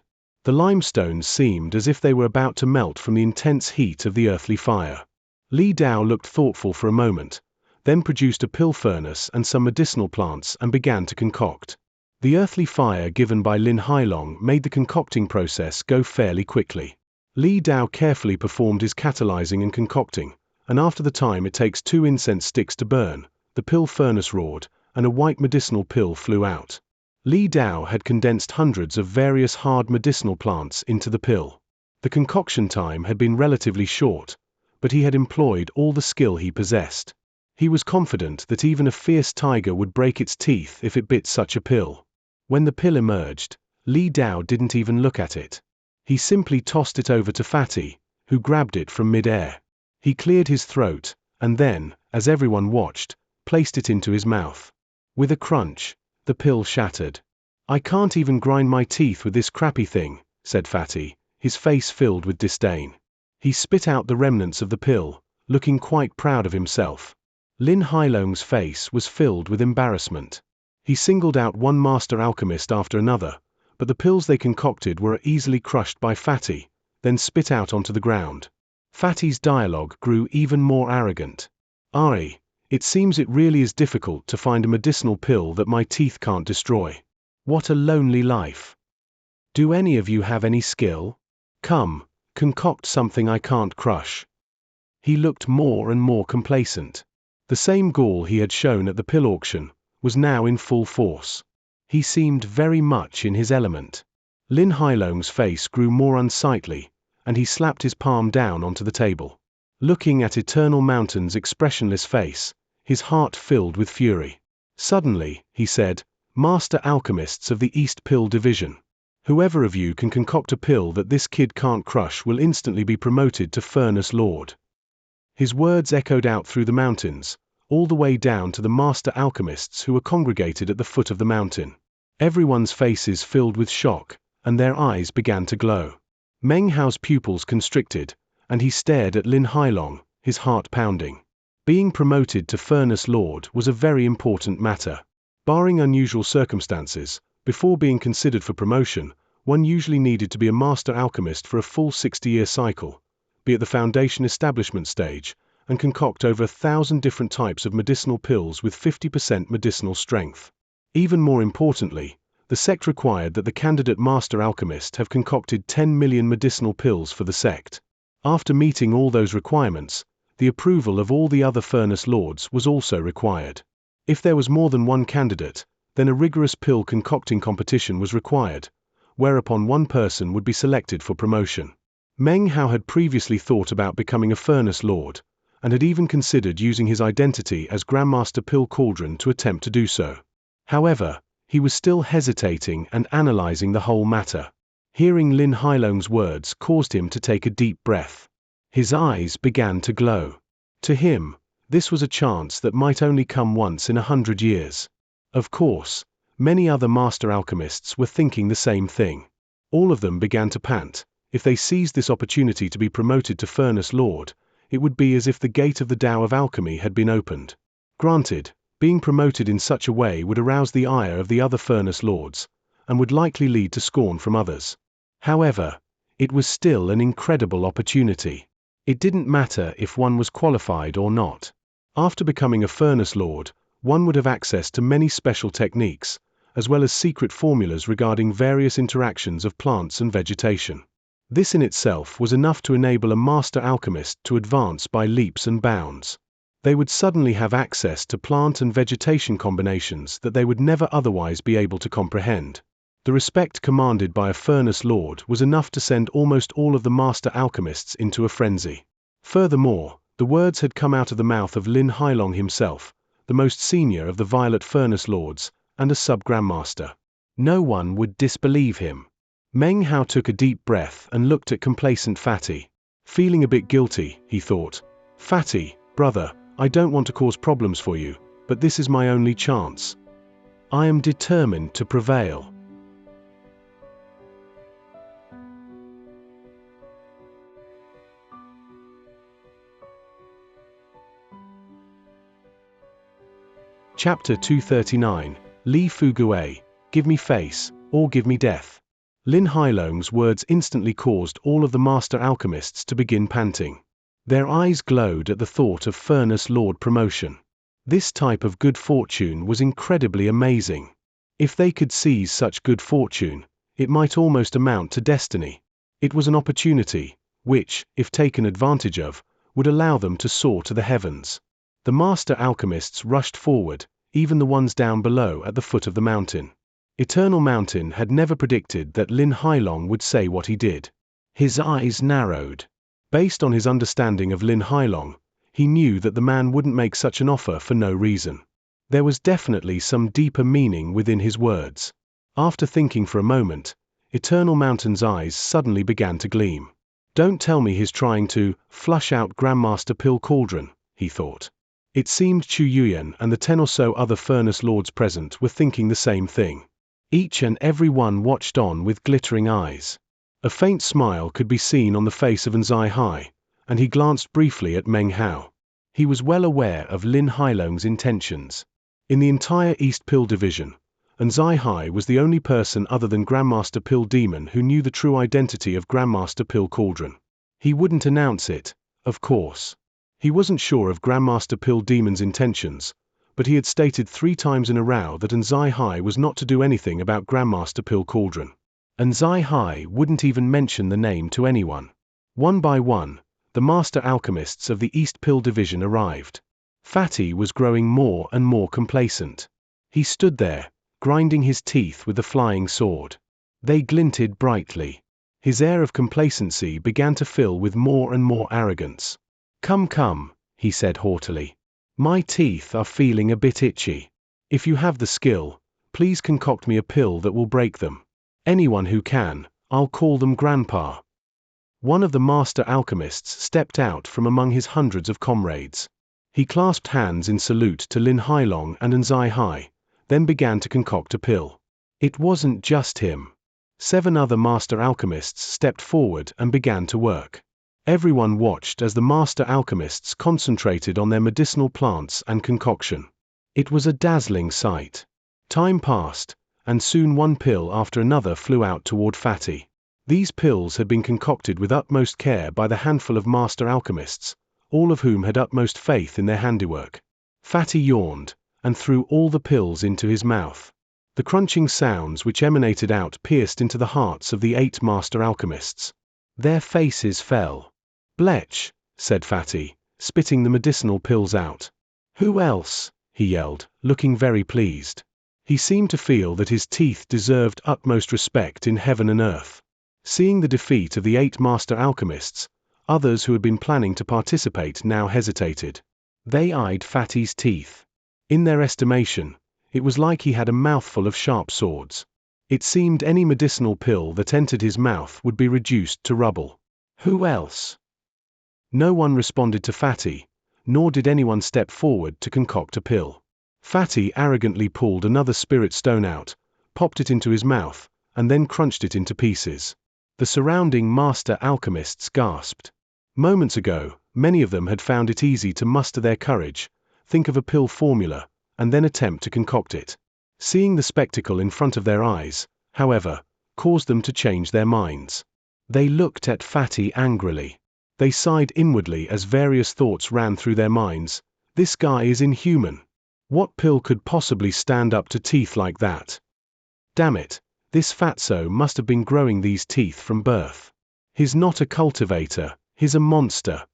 The limestones seemed as if they were about to melt from the intense heat of the earthly fire. Li Dao looked thoughtful for a moment, then produced a pill furnace and some medicinal plants and began to concoct. The earthly fire given by Lin Hailong made the concocting process go fairly quickly. Li Dao carefully performed his catalyzing and concocting, and after the time it takes 2 incense sticks to burn, the pill furnace roared, and a white medicinal pill flew out. Li Dao had condensed hundreds of various hard medicinal plants into the pill. The concoction time had been relatively short, but he had employed all the skill he possessed. He was confident that even a fierce tiger would break its teeth if it bit such a pill. When the pill emerged, Li Dao didn't even look at it. He simply tossed it over to Fatty, who grabbed it from mid-air. He cleared his throat, and then, as everyone watched, placed it into his mouth. With a crunch, the pill shattered. "I can't even grind my teeth with this crappy thing," said Fatty, his face filled with disdain. He spit out the remnants of the pill, looking quite proud of himself. Lin Hailong's face was filled with embarrassment. He singled out one master alchemist after another, but the pills they concocted were easily crushed by Fatty, then spit out onto the ground. Fatty's dialogue grew even more arrogant. "Ari, it seems it really is difficult to find a medicinal pill that my teeth can't destroy. What a lonely life. Do any of you have any skill? Come, concoct something I can't crush." He looked more and more complacent. The same gall he had shown at the pill auction was now in full force. He seemed very much in his element. Lin Hailong's face grew more unsightly, and he slapped his palm down onto the table. Looking at Eternal Mountain's expressionless face, his heart filled with fury. Suddenly, he said, "Master Alchemists of the East Pill Division, whoever of you can concoct a pill that this kid can't crush will instantly be promoted to Furnace Lord." His words echoed out through the mountains, all the way down to the master alchemists who were congregated at the foot of the mountain. Everyone's faces filled with shock, and their eyes began to glow. Meng Hao's pupils constricted, and he stared at Lin Hailong, his heart pounding. Being promoted to Furnace Lord was a very important matter. Barring unusual circumstances, before being considered for promotion, one usually needed to be a master alchemist for a full 60-year cycle, be at the foundation establishment stage, and concoct over 1,000 different types of medicinal pills with 50% medicinal strength. Even more importantly, the sect required that the candidate master alchemist have concocted 10 million medicinal pills for the sect. After meeting all those requirements, the approval of all the other Furnace Lords was also required. If there was more than one candidate, then a rigorous pill concocting competition was required, whereupon one person would be selected for promotion. Meng Hao had previously thought about becoming a Furnace Lord, and had even considered using his identity as Grandmaster Pill Cauldron to attempt to do so. However, he was still hesitating and analyzing the whole matter. Hearing Lin Hailong's words caused him to take a deep breath. His eyes began to glow. To him, this was a chance that might only come once in 100 years. Of course, many other master alchemists were thinking the same thing. All of them began to pant. If they seized this opportunity to be promoted to Furnace Lord, it would be as if the gate of the Tao of Alchemy had been opened. Granted, being promoted in such a way would arouse the ire of the other Furnace Lords, and would likely lead to scorn from others. However, it was still an incredible opportunity. It didn't matter if one was qualified or not. After becoming a Furnace Lord, one would have access to many special techniques, as well as secret formulas regarding various interactions of plants and vegetation. This in itself was enough to enable a master alchemist to advance by leaps and bounds. They would suddenly have access to plant and vegetation combinations that they would never otherwise be able to comprehend. The respect commanded by a Furnace Lord was enough to send almost all of the master alchemists into a frenzy. Furthermore, the words had come out of the mouth of Lin Hailong himself, the most senior of the Violet Furnace Lords, and a sub-grandmaster. No one would disbelieve him. Meng Hao took a deep breath and looked at complacent Fatty. Feeling a bit guilty, he thought, "Fatty, brother, I don't want to cause problems for you, but this is my only chance. I am determined to prevail." Chapter 239, Li Fugui, Give Me Face, or Give Me Death. Lin Hailong's words instantly caused all of the master alchemists to begin panting. Their eyes glowed at the thought of Furnace Lord promotion. This type of good fortune was incredibly amazing. If they could seize such good fortune, it might almost amount to destiny. It was an opportunity, which, if taken advantage of, would allow them to soar to the heavens. The master alchemists rushed forward, even the ones down below at the foot of the mountain. Eternal Mountain had never predicted that Lin Hailong would say what he did. His eyes narrowed. Based on his understanding of Lin Hailong, he knew that the man wouldn't make such an offer for no reason. There was definitely some deeper meaning within his words. After thinking for a moment, Eternal Mountain's eyes suddenly began to gleam. Don't tell me he's trying to flush out Grandmaster Pill Cauldron, he thought. It seemed Chu Yuyan and the 10 or so other Furnace Lords present were thinking the same thing. Each and every one watched on with glittering eyes. A faint smile could be seen on the face of Xianxia, and he glanced briefly at Meng Hao. He was well aware of Lin Hailong's intentions. In the entire East Pill Division, Xianxia was the only person other than Grandmaster Pill Demon who knew the true identity of Grandmaster Pill Cauldron. He wouldn't announce it, of course. He wasn't sure of Grandmaster Pill Demon's intentions, but he had stated 3 times in a row that Xianxia was not to do anything about Grandmaster Pill Cauldron. Xianxia wouldn't even mention the name to anyone. One by one, the master alchemists of the East Pill Division arrived. Fatty was growing more and more complacent. He stood there, grinding his teeth with the flying sword. They glinted brightly. His air of complacency began to fill with more and more arrogance. Come, he said haughtily. My teeth are feeling a bit itchy. If you have the skill, please concoct me a pill that will break them. Anyone who can, I'll call them Grandpa. One of the master alchemists stepped out from among his hundreds of comrades. He clasped hands in salute to Lin Hailong and Xianxia, then began to concoct a pill. It wasn't just him. 7 other master alchemists stepped forward and began to work. Everyone watched as the master alchemists concentrated on their medicinal plants and concoction. It was a dazzling sight. Time passed, and soon one pill after another flew out toward Fatty. These pills had been concocted with utmost care by the handful of master alchemists, all of whom had utmost faith in their handiwork. Fatty yawned, and threw all the pills into his mouth. The crunching sounds which emanated out pierced into the hearts of the 8 master alchemists. Their faces fell. Blech, said Fatty, spitting the medicinal pills out. Who else? He yelled, looking very pleased. He seemed to feel that his teeth deserved utmost respect in heaven and earth. Seeing the defeat of the 8 master alchemists, others who had been planning to participate now hesitated. They eyed Fatty's teeth. In their estimation, it was like he had a mouthful of sharp swords. It seemed any medicinal pill that entered his mouth would be reduced to rubble. Who else? No one responded to Fatty, nor did anyone step forward to concoct a pill. Fatty arrogantly pulled another spirit stone out, popped it into his mouth, and then crunched it into pieces. The surrounding master alchemists gasped. Moments ago, many of them had found it easy to muster their courage, think of a pill formula, and then attempt to concoct it. Seeing the spectacle in front of their eyes, however, caused them to change their minds. They looked at Fatty angrily. They sighed inwardly as various thoughts ran through their minds. This guy is inhuman. What pill could possibly stand up to teeth like that? Damn it, this fatso must have been growing these teeth from birth. He's not a cultivator, he's a monster.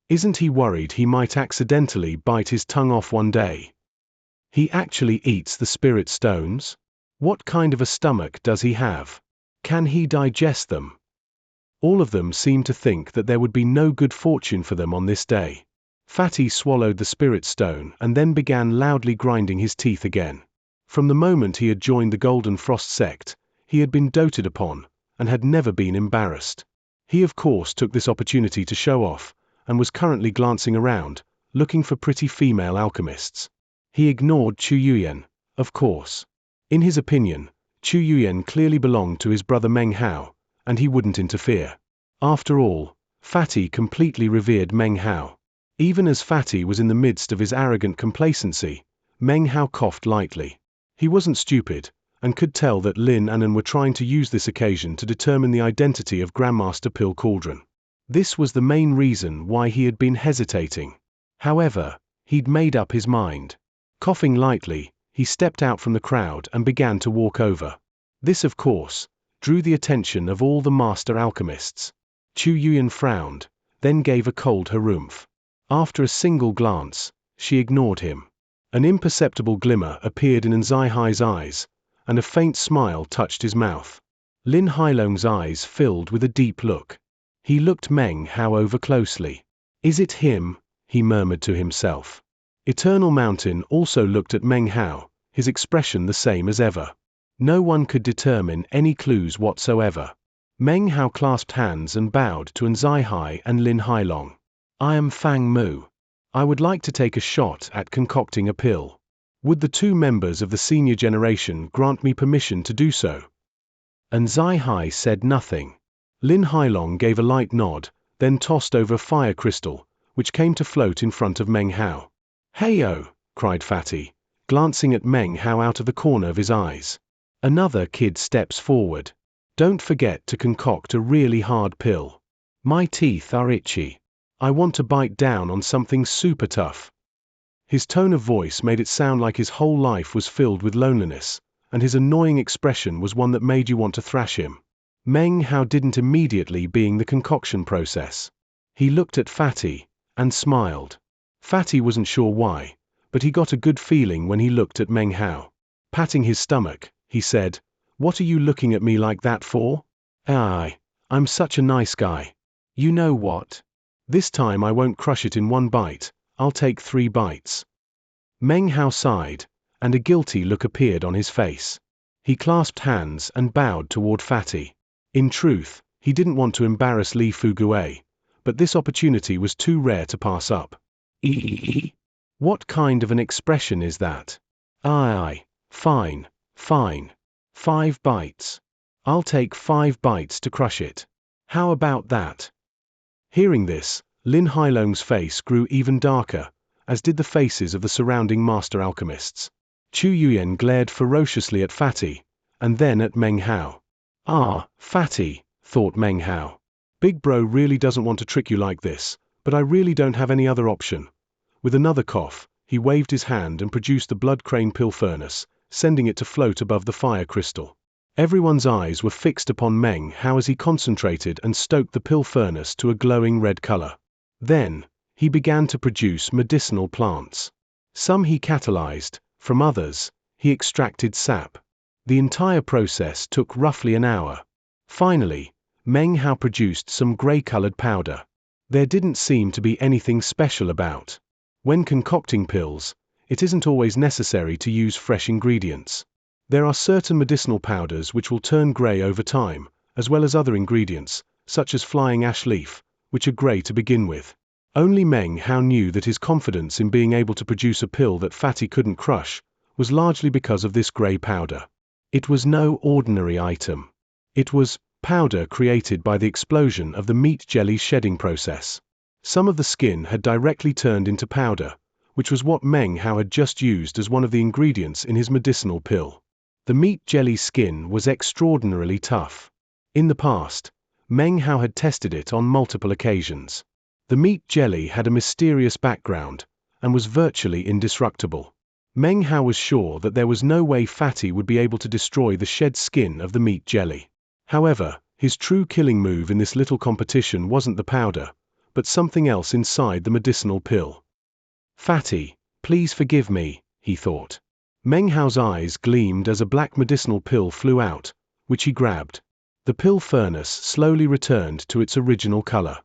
Isn't he worried he might accidentally bite his tongue off one day? He actually eats the spirit stones? What kind of a stomach does he have? Can he digest them? All of them seemed to think that there would be no good fortune for them on this day. Fatty swallowed the spirit stone and then began loudly grinding his teeth again. From the moment he had joined the Golden Frost sect, he had been doted upon, and had never been embarrassed. He of course took this opportunity to show off, and was currently glancing around, looking for pretty female alchemists. He ignored Chu Yuyan, of course. In his opinion, Chu Yuyan clearly belonged to his brother Meng Hao, and he wouldn't interfere. After all, Fatty completely revered Meng Hao. Even as Fatty was in the midst of his arrogant complacency, Meng Hao coughed lightly. He wasn't stupid, and could tell that Lin and An were trying to use this occasion to determine the identity of Grandmaster Pill Cauldron. This was the main reason why he had been hesitating. However, he'd made up his mind. Coughing lightly, he stepped out from the crowd and began to walk over. This, of course, drew the attention of all the master alchemists. Chu Yuyan frowned, then gave a cold harumph. After a single glance, she ignored him. An imperceptible glimmer appeared in Zai-Hai's eyes, and a faint smile touched his mouth. Lin Hailong's eyes filled with a deep look. He looked Meng Hao over closely. "Is it him?" he murmured to himself. Eternal Mountain also looked at Meng Hao, his expression the same as ever. No one could determine any clues whatsoever. Meng Hao clasped hands and bowed to Zai-Hai and Lin Hailong. "I am Fang Mu. I would like to take a shot at concocting a pill. Would the two members of the senior generation grant me permission to do so?" And Zai-Hai said nothing. Lin Hailong gave a light nod, then tossed over a fire crystal, which came to float in front of Meng Hao. "Hey-oh!" cried Fatty, glancing at Meng Hao out of the corner of his eyes. Another kid steps forward. "Don't forget to concoct a really hard pill. My teeth are itchy. I want to bite down on something super tough." His tone of voice made it sound like his whole life was filled with loneliness, and his annoying expression was one that made you want to thrash him. Meng Hao didn't immediately begin the concoction process. He looked at Fatty and smiled. Fatty wasn't sure why, but he got a good feeling when he looked at Meng Hao. Patting his stomach, he said, "What are you looking at me like that for?" I'm such a nice guy. You know what? This time I won't crush it in one bite, I'll take 3 bites." Meng Hao sighed, and a guilty look appeared on his face. He clasped hands and bowed toward Fatty. In truth, he didn't want to embarrass Li Fugue, but this opportunity was too rare to pass up. What kind of an expression is that? Fine. 5 bites. I'll take 5 bites to crush it. How about that? Hearing this, Lin Hailong's face grew even darker, as did the faces of the surrounding master alchemists. Chu Yuyan glared ferociously at Fatty, and then at Meng Hao. Fatty, thought Meng Hao. Big bro really doesn't want to trick you like this, but I really don't have any other option. With another cough, he waved his hand and produced the blood crane pill furnace, sending it to float above the fire crystal. Everyone's eyes were fixed upon Meng Hao as he concentrated and stoked the pill furnace to a glowing red color. Then, he began to produce medicinal plants. Some he catalyzed, from others, he extracted sap. The entire process took roughly an hour. Finally, Meng Hao produced some gray-colored powder. There didn't seem to be anything special about. When concocting pills, it isn't always necessary to use fresh ingredients. There are certain medicinal powders which will turn gray over time, as well as other ingredients, such as flying ash leaf, which are gray to begin with. Only Meng Hao knew that his confidence in being able to produce a pill that Fatty couldn't crush was largely because of this gray powder. It was no ordinary item. It was powder created by the explosion of the meat jelly shedding process. Some of the skin had directly turned into powder, which was what Meng Hao had just used as one of the ingredients in his medicinal pill. The meat jelly skin was extraordinarily tough. In the past, Meng Hao had tested it on multiple occasions. The meat jelly had a mysterious background, and was virtually indestructible. Meng Hao was sure that there was no way Fatty would be able to destroy the shed skin of the meat jelly. However, his true killing move in this little competition wasn't the powder, but something else inside the medicinal pill. "Fatty, please forgive me," he thought. Meng Hao's eyes gleamed as a black medicinal pill flew out, which he grabbed. The pill furnace slowly returned to its original color.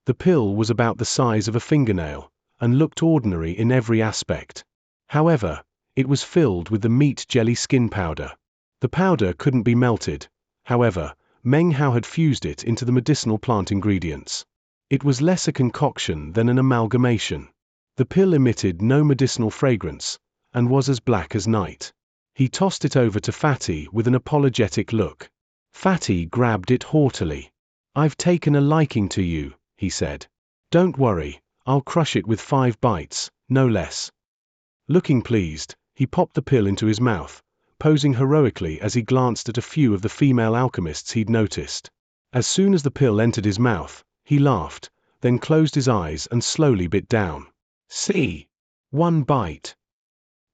The pill was about the size of a fingernail, and looked ordinary in every aspect. However, it was filled with the meat jelly skin powder. The powder couldn't be melted. However, Meng Hao had fused it into the medicinal plant ingredients. It was less a concoction than an amalgamation. The pill emitted no medicinal fragrance, and was as black as night. He tossed it over to Fatty with an apologetic look. Fatty grabbed it haughtily. "I've taken a liking to you," he said. "Don't worry, I'll crush it with 5 bites, no less." Looking pleased, he popped the pill into his mouth, posing heroically as he glanced at a few of the female alchemists he'd noticed. As soon as the pill entered his mouth, he laughed, then closed his eyes and slowly bit down. See. One bite.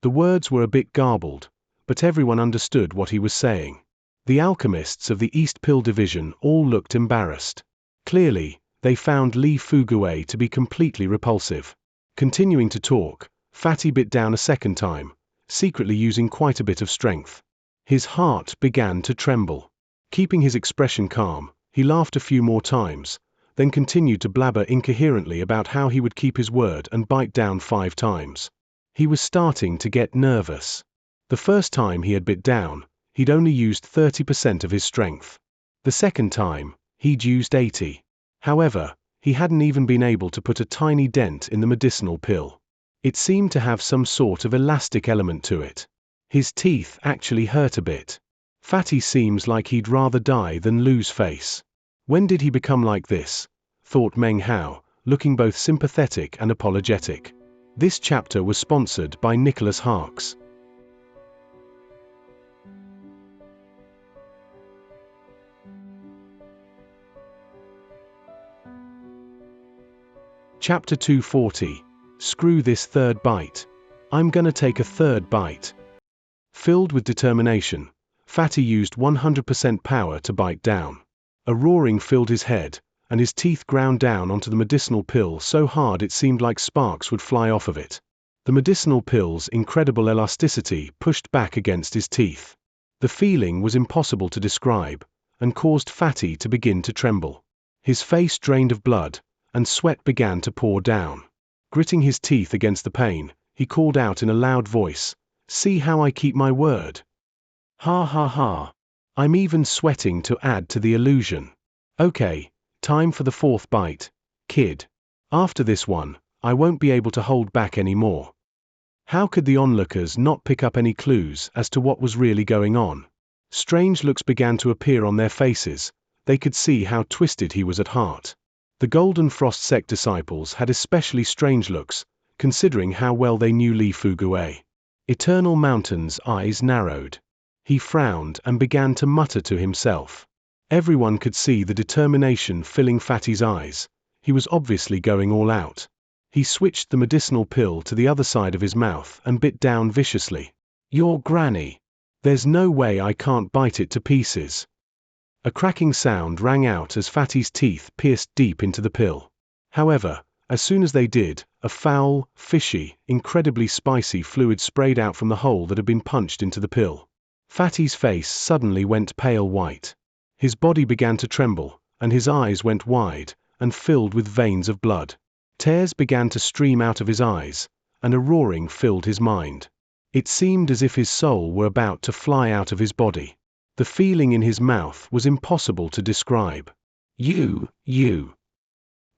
The words were a bit garbled, but everyone understood what he was saying. The alchemists of the East Pill Division all looked embarrassed. Clearly, they found Li Fugui to be completely repulsive. Continuing to talk, Fatty bit down a second time, secretly using quite a bit of strength. His heart began to tremble. Keeping his expression calm, he laughed a few more times, then continued to blabber incoherently about how he would keep his word and bite down 5 times. He was starting to get nervous. The first time he had bit down, he'd only used 30% of his strength. The second time, he'd used 80. However, he hadn't even been able to put a tiny dent in the medicinal pill. It seemed to have some sort of elastic element to it. His teeth actually hurt a bit. Fatty seems like he'd rather die than lose face. When did he become like this? Thought Meng Hao, looking both sympathetic and apologetic. This chapter was sponsored by Nicholas Harks. Chapter 240. Screw this third bite. I'm gonna take a third bite. Filled with determination, Fatty used 100% power to bite down. A roaring filled his head, and his teeth ground down onto the medicinal pill so hard it seemed like sparks would fly off of it. The medicinal pill's incredible elasticity pushed back against his teeth. The feeling was impossible to describe, and caused Fatty to begin to tremble. His face drained of blood, and sweat began to pour down. Gritting his teeth against the pain, he called out in a loud voice, "See how I keep my word? Ha ha ha. I'm even sweating to add to the illusion. Okay, time for the fourth bite, kid. After this one, I won't be able to hold back anymore." How could the onlookers not pick up any clues as to what was really going on? Strange looks began to appear on their faces. They could see how twisted he was at heart. The Golden Frost sect disciples had especially strange looks, considering how well they knew Li Fugui. Eternal Mountain's eyes narrowed. He frowned and began to mutter to himself. Everyone could see the determination filling Fatty's eyes. He was obviously going all out. He switched the medicinal pill to the other side of his mouth and bit down viciously. "Your granny. There's no way I can't bite it to pieces." A cracking sound rang out as Fatty's teeth pierced deep into the pill. However, as soon as they did, a foul, fishy, incredibly spicy fluid sprayed out from the hole that had been punched into the pill. Fatty's face suddenly went pale white. His body began to tremble, and his eyes went wide, and filled with veins of blood. Tears began to stream out of his eyes, and a roaring filled his mind. It seemed as if his soul were about to fly out of his body. The feeling in his mouth was impossible to describe. You.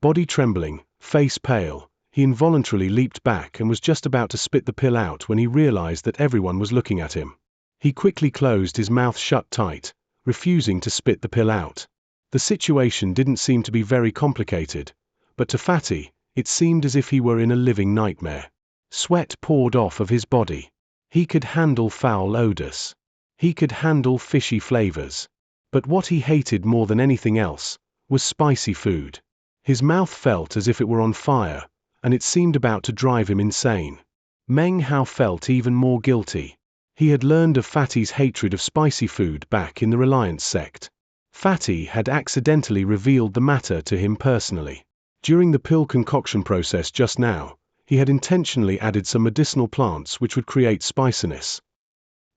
Body trembling, face pale, he involuntarily leaped back and was just about to spit the pill out when he realized that everyone was looking at him. He quickly closed his mouth shut tight, refusing to spit the pill out. The situation didn't seem to be very complicated, but to Fatty, it seemed as if he were in a living nightmare. Sweat poured off of his body. He could handle foul odors. He could handle fishy flavors. But what he hated more than anything else was spicy food. His mouth felt as if it were on fire, and it seemed about to drive him insane. Meng Hao felt even more guilty. He had learned of Fatty's hatred of spicy food back in the Reliance sect. Fatty had accidentally revealed the matter to him personally. During the pill concoction process just now, he had intentionally added some medicinal plants which would create spiciness.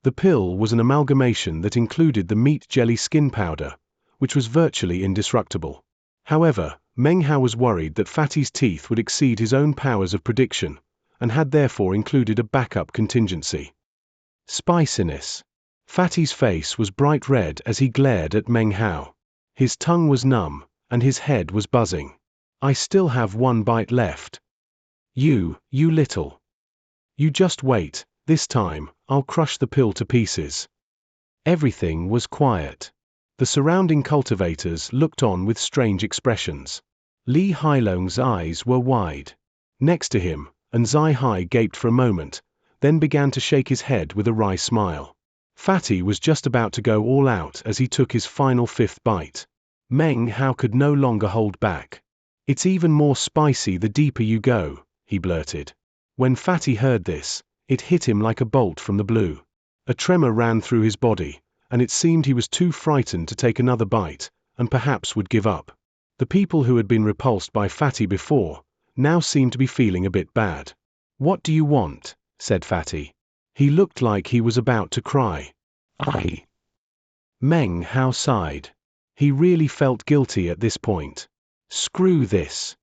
The pill was an amalgamation that included the meat jelly skin powder, which was virtually indestructible. However, Meng Hao was worried that Fatty's teeth would exceed his own powers of prediction, and had therefore included a backup contingency. Spiciness. Fatty's face was bright red as he glared at Meng Hao. His tongue was numb, and his head was buzzing. "I still have one bite left. You little. You just wait, this time, I'll crush the pill to pieces." Everything was quiet. The surrounding cultivators looked on with strange expressions. Li Hailong's eyes were wide. Next to him, and Zai Hai gaped for a moment, then began to shake his head with a wry smile. Fatty was just about to go all out as he took his final fifth bite. Meng Hao could no longer hold back. "It's even more spicy the deeper you go," he blurted. When Fatty heard this, it hit him like a bolt from the blue. A tremor ran through his body, and it seemed he was too frightened to take another bite, and perhaps would give up. The people who had been repulsed by Fatty before, now seemed to be feeling a bit bad. "What do you want?" said Fatty. He looked like he was about to cry. "I." Meng Hao sighed. He really felt guilty at this point. "Screw this."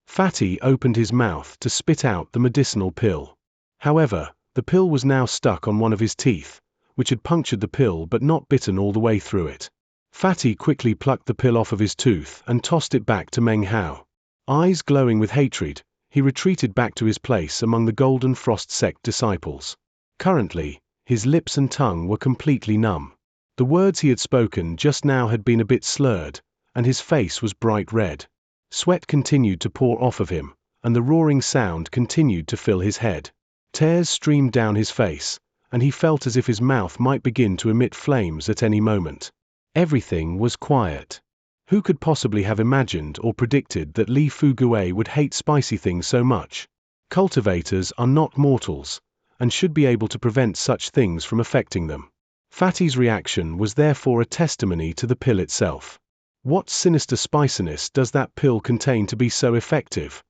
Fatty opened his mouth to spit out the medicinal pill. However, the pill was now stuck on one of his teeth, which had punctured the pill but not bitten all the way through it. Fatty quickly plucked the pill off of his tooth and tossed it back to Meng Hao. Eyes glowing with hatred, he retreated back to his place among the Golden Frost sect disciples. Currently, his lips and tongue were completely numb. The words he had spoken just now had been a bit slurred, and his face was bright red. Sweat continued to pour off of him, and the roaring sound continued to fill his head. Tears streamed down his face, and he felt as if his mouth might begin to emit flames at any moment. Everything was quiet. Who could possibly have imagined or predicted that Li Fugui would hate spicy things so much? Cultivators are not mortals, and should be able to prevent such things from affecting them. Fatty's reaction was therefore a testimony to the pill itself. What sinister spiciness does that pill contain to be so effective?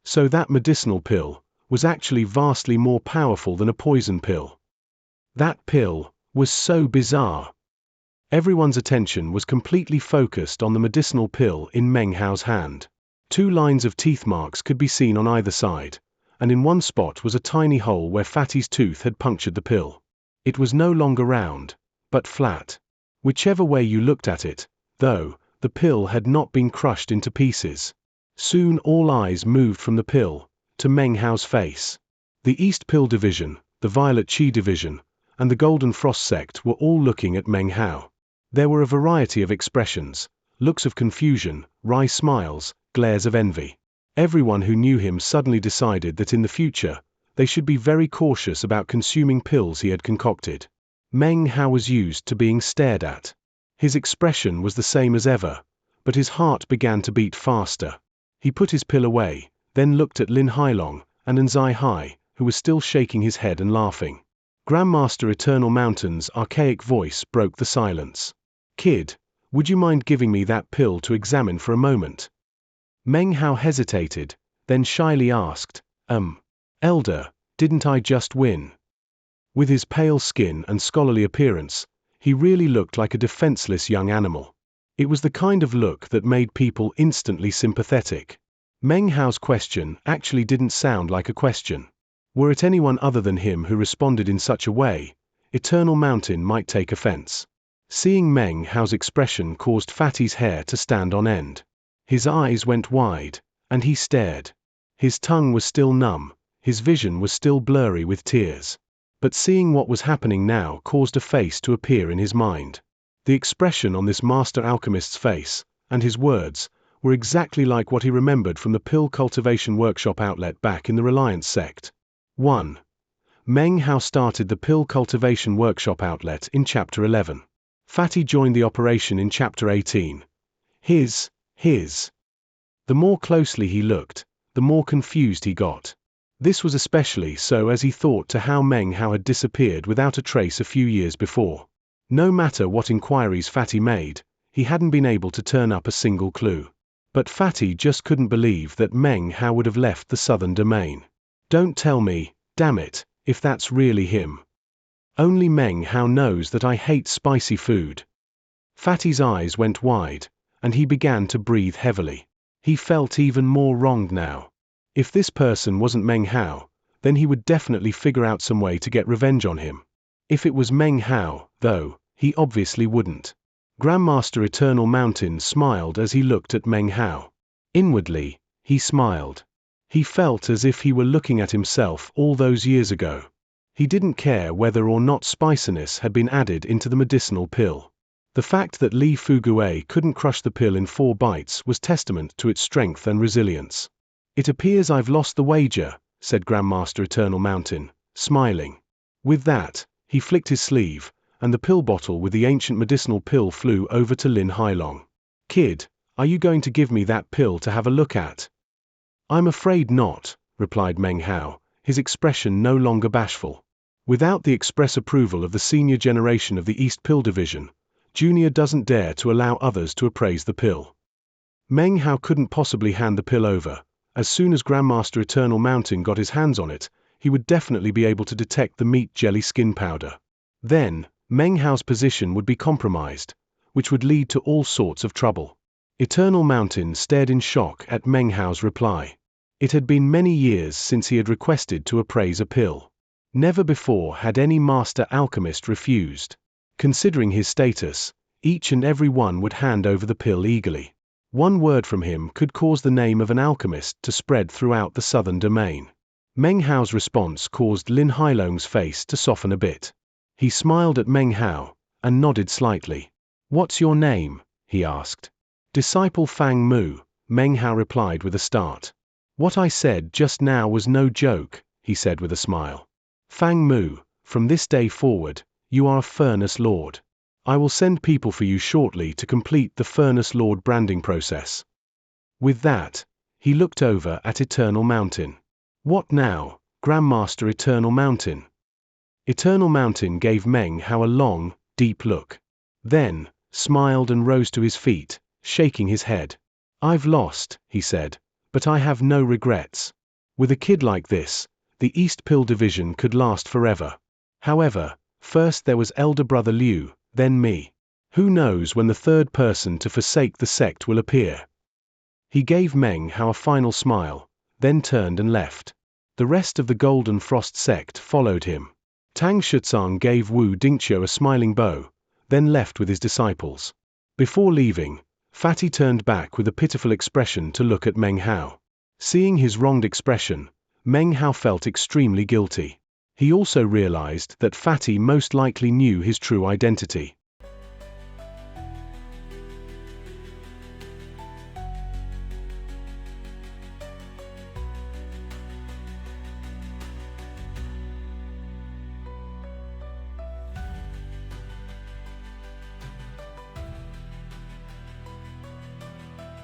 So that medicinal pill was actually vastly more powerful than a poison pill. That pill was so bizarre. Everyone's attention was completely focused on the medicinal pill in Meng Hao's hand. 2 lines of teeth marks could be seen on either side, and in one spot was a tiny hole where Fatty's tooth had punctured the pill. It was no longer round, but flat. Whichever way you looked at it, though, the pill had not been crushed into pieces. Soon all eyes moved from the pill to Meng Hao's face. The East Pill Division, the Violet Qi Division, and the Golden Frost Sect were all looking at Meng Hao. There were a variety of expressions, looks of confusion, wry smiles, glares of envy. Everyone who knew him suddenly decided that in the future, they should be very cautious about consuming pills he had concocted. Meng Hao was used to being stared at. His expression was the same as ever, but his heart began to beat faster. He put his pill away, then looked at Lin Hailong and Nzai Hai, who was still shaking his head and laughing. Grandmaster Eternal Mountain's archaic voice broke the silence. "Kid, would you mind giving me that pill to examine for a moment?" Meng Hao hesitated, then shyly asked, Elder, didn't I just win?" With his pale skin and scholarly appearance, he really looked like a defenseless young animal. It was the kind of look that made people instantly sympathetic. Meng Hao's question actually didn't sound like a question. Were it anyone other than him who responded in such a way, Eternal Mountain might take offense. Seeing Meng Hao's expression caused Fatty's hair to stand on end. His eyes went wide, and he stared. His tongue was still numb, his vision was still blurry with tears. But seeing what was happening now caused a face to appear in his mind. The expression on this master alchemist's face, and his words, were exactly like what he remembered from the Pill Cultivation Workshop outlet back in the Reliance sect. 1. Meng Hao started the Pill Cultivation Workshop outlet in Chapter 11. Fatty joined the operation in Chapter 18. His. The more closely he looked, the more confused he got. This was especially so as he thought to how Meng Hao had disappeared without a trace a few years before. No matter what inquiries Fatty made, he hadn't been able to turn up a single clue. But Fatty just couldn't believe that Meng Hao would have left the southern domain. Don't tell me, damn it, if that's really him. Only Meng Hao knows that I hate spicy food. Fatty's eyes went wide, and he began to breathe heavily. He felt even more wronged now. If this person wasn't Meng Hao, then he would definitely figure out some way to get revenge on him. If it was Meng Hao, though, he obviously wouldn't. Grandmaster Eternal Mountain smiled as he looked at Meng Hao. Inwardly, he smiled. He felt as if he were looking at himself all those years ago. He didn't care whether or not spiciness had been added into the medicinal pill. The fact that Li Fugui couldn't crush the pill in 4 bites was testament to its strength and resilience. "It appears I've lost the wager," said Grandmaster Eternal Mountain, smiling. With that, He flicked his sleeve, and the pill bottle with the ancient medicinal pill flew over to Lin Hailong. "Kid, are you going to give me that pill to have a look at?" "I'm afraid not," replied Meng Hao, his expression no longer bashful. "Without the express approval of the senior generation of the East Pill Division, Junior doesn't dare to allow others to appraise the pill." Meng Hao couldn't possibly hand the pill over. As soon as Grandmaster Eternal Mountain got his hands on it, he would definitely be able to detect the meat jelly skin powder. Then, Meng Hao's position would be compromised, which would lead to all sorts of trouble. Eternal Mountain stared in shock at Meng Hao's reply. It had been many years since he had requested to appraise a pill. Never before had any master alchemist refused. Considering his status, each and every one would hand over the pill eagerly. One word from him could cause the name of an alchemist to spread throughout the southern domain. Meng Hao's response caused Lin Hailong's face to soften a bit. He smiled at Meng Hao, and nodded slightly. "What's your name?" he asked. "Disciple Fang Mu," Meng Hao replied with a start. "What I said just now was no joke," he said with a smile. "Fang Mu, from this day forward, you are a Furnace Lord. I will send people for you shortly to complete the Furnace Lord branding process." With that, he looked over at Eternal Mountain. "What now, Grandmaster Eternal Mountain?" Eternal Mountain gave Meng Hao a long, deep look. Then, smiled and rose to his feet, shaking his head. "I've lost," he said, "but I have no regrets. With a kid like this, the East Pill Division could last forever. However, first there was elder brother Liu, then me. Who knows when the third person to forsake the sect will appear?" He gave Meng Hao a final smile, then turned and left. The rest of the Golden Frost sect followed him. Tang Shitsang gave Wu Dingqiu a smiling bow, then left with his disciples. Before leaving, Fatty turned back with a pitiful expression to look at Meng Hao. Seeing his wronged expression, Meng Hao felt extremely guilty. He also realized that Fatty most likely knew his true identity.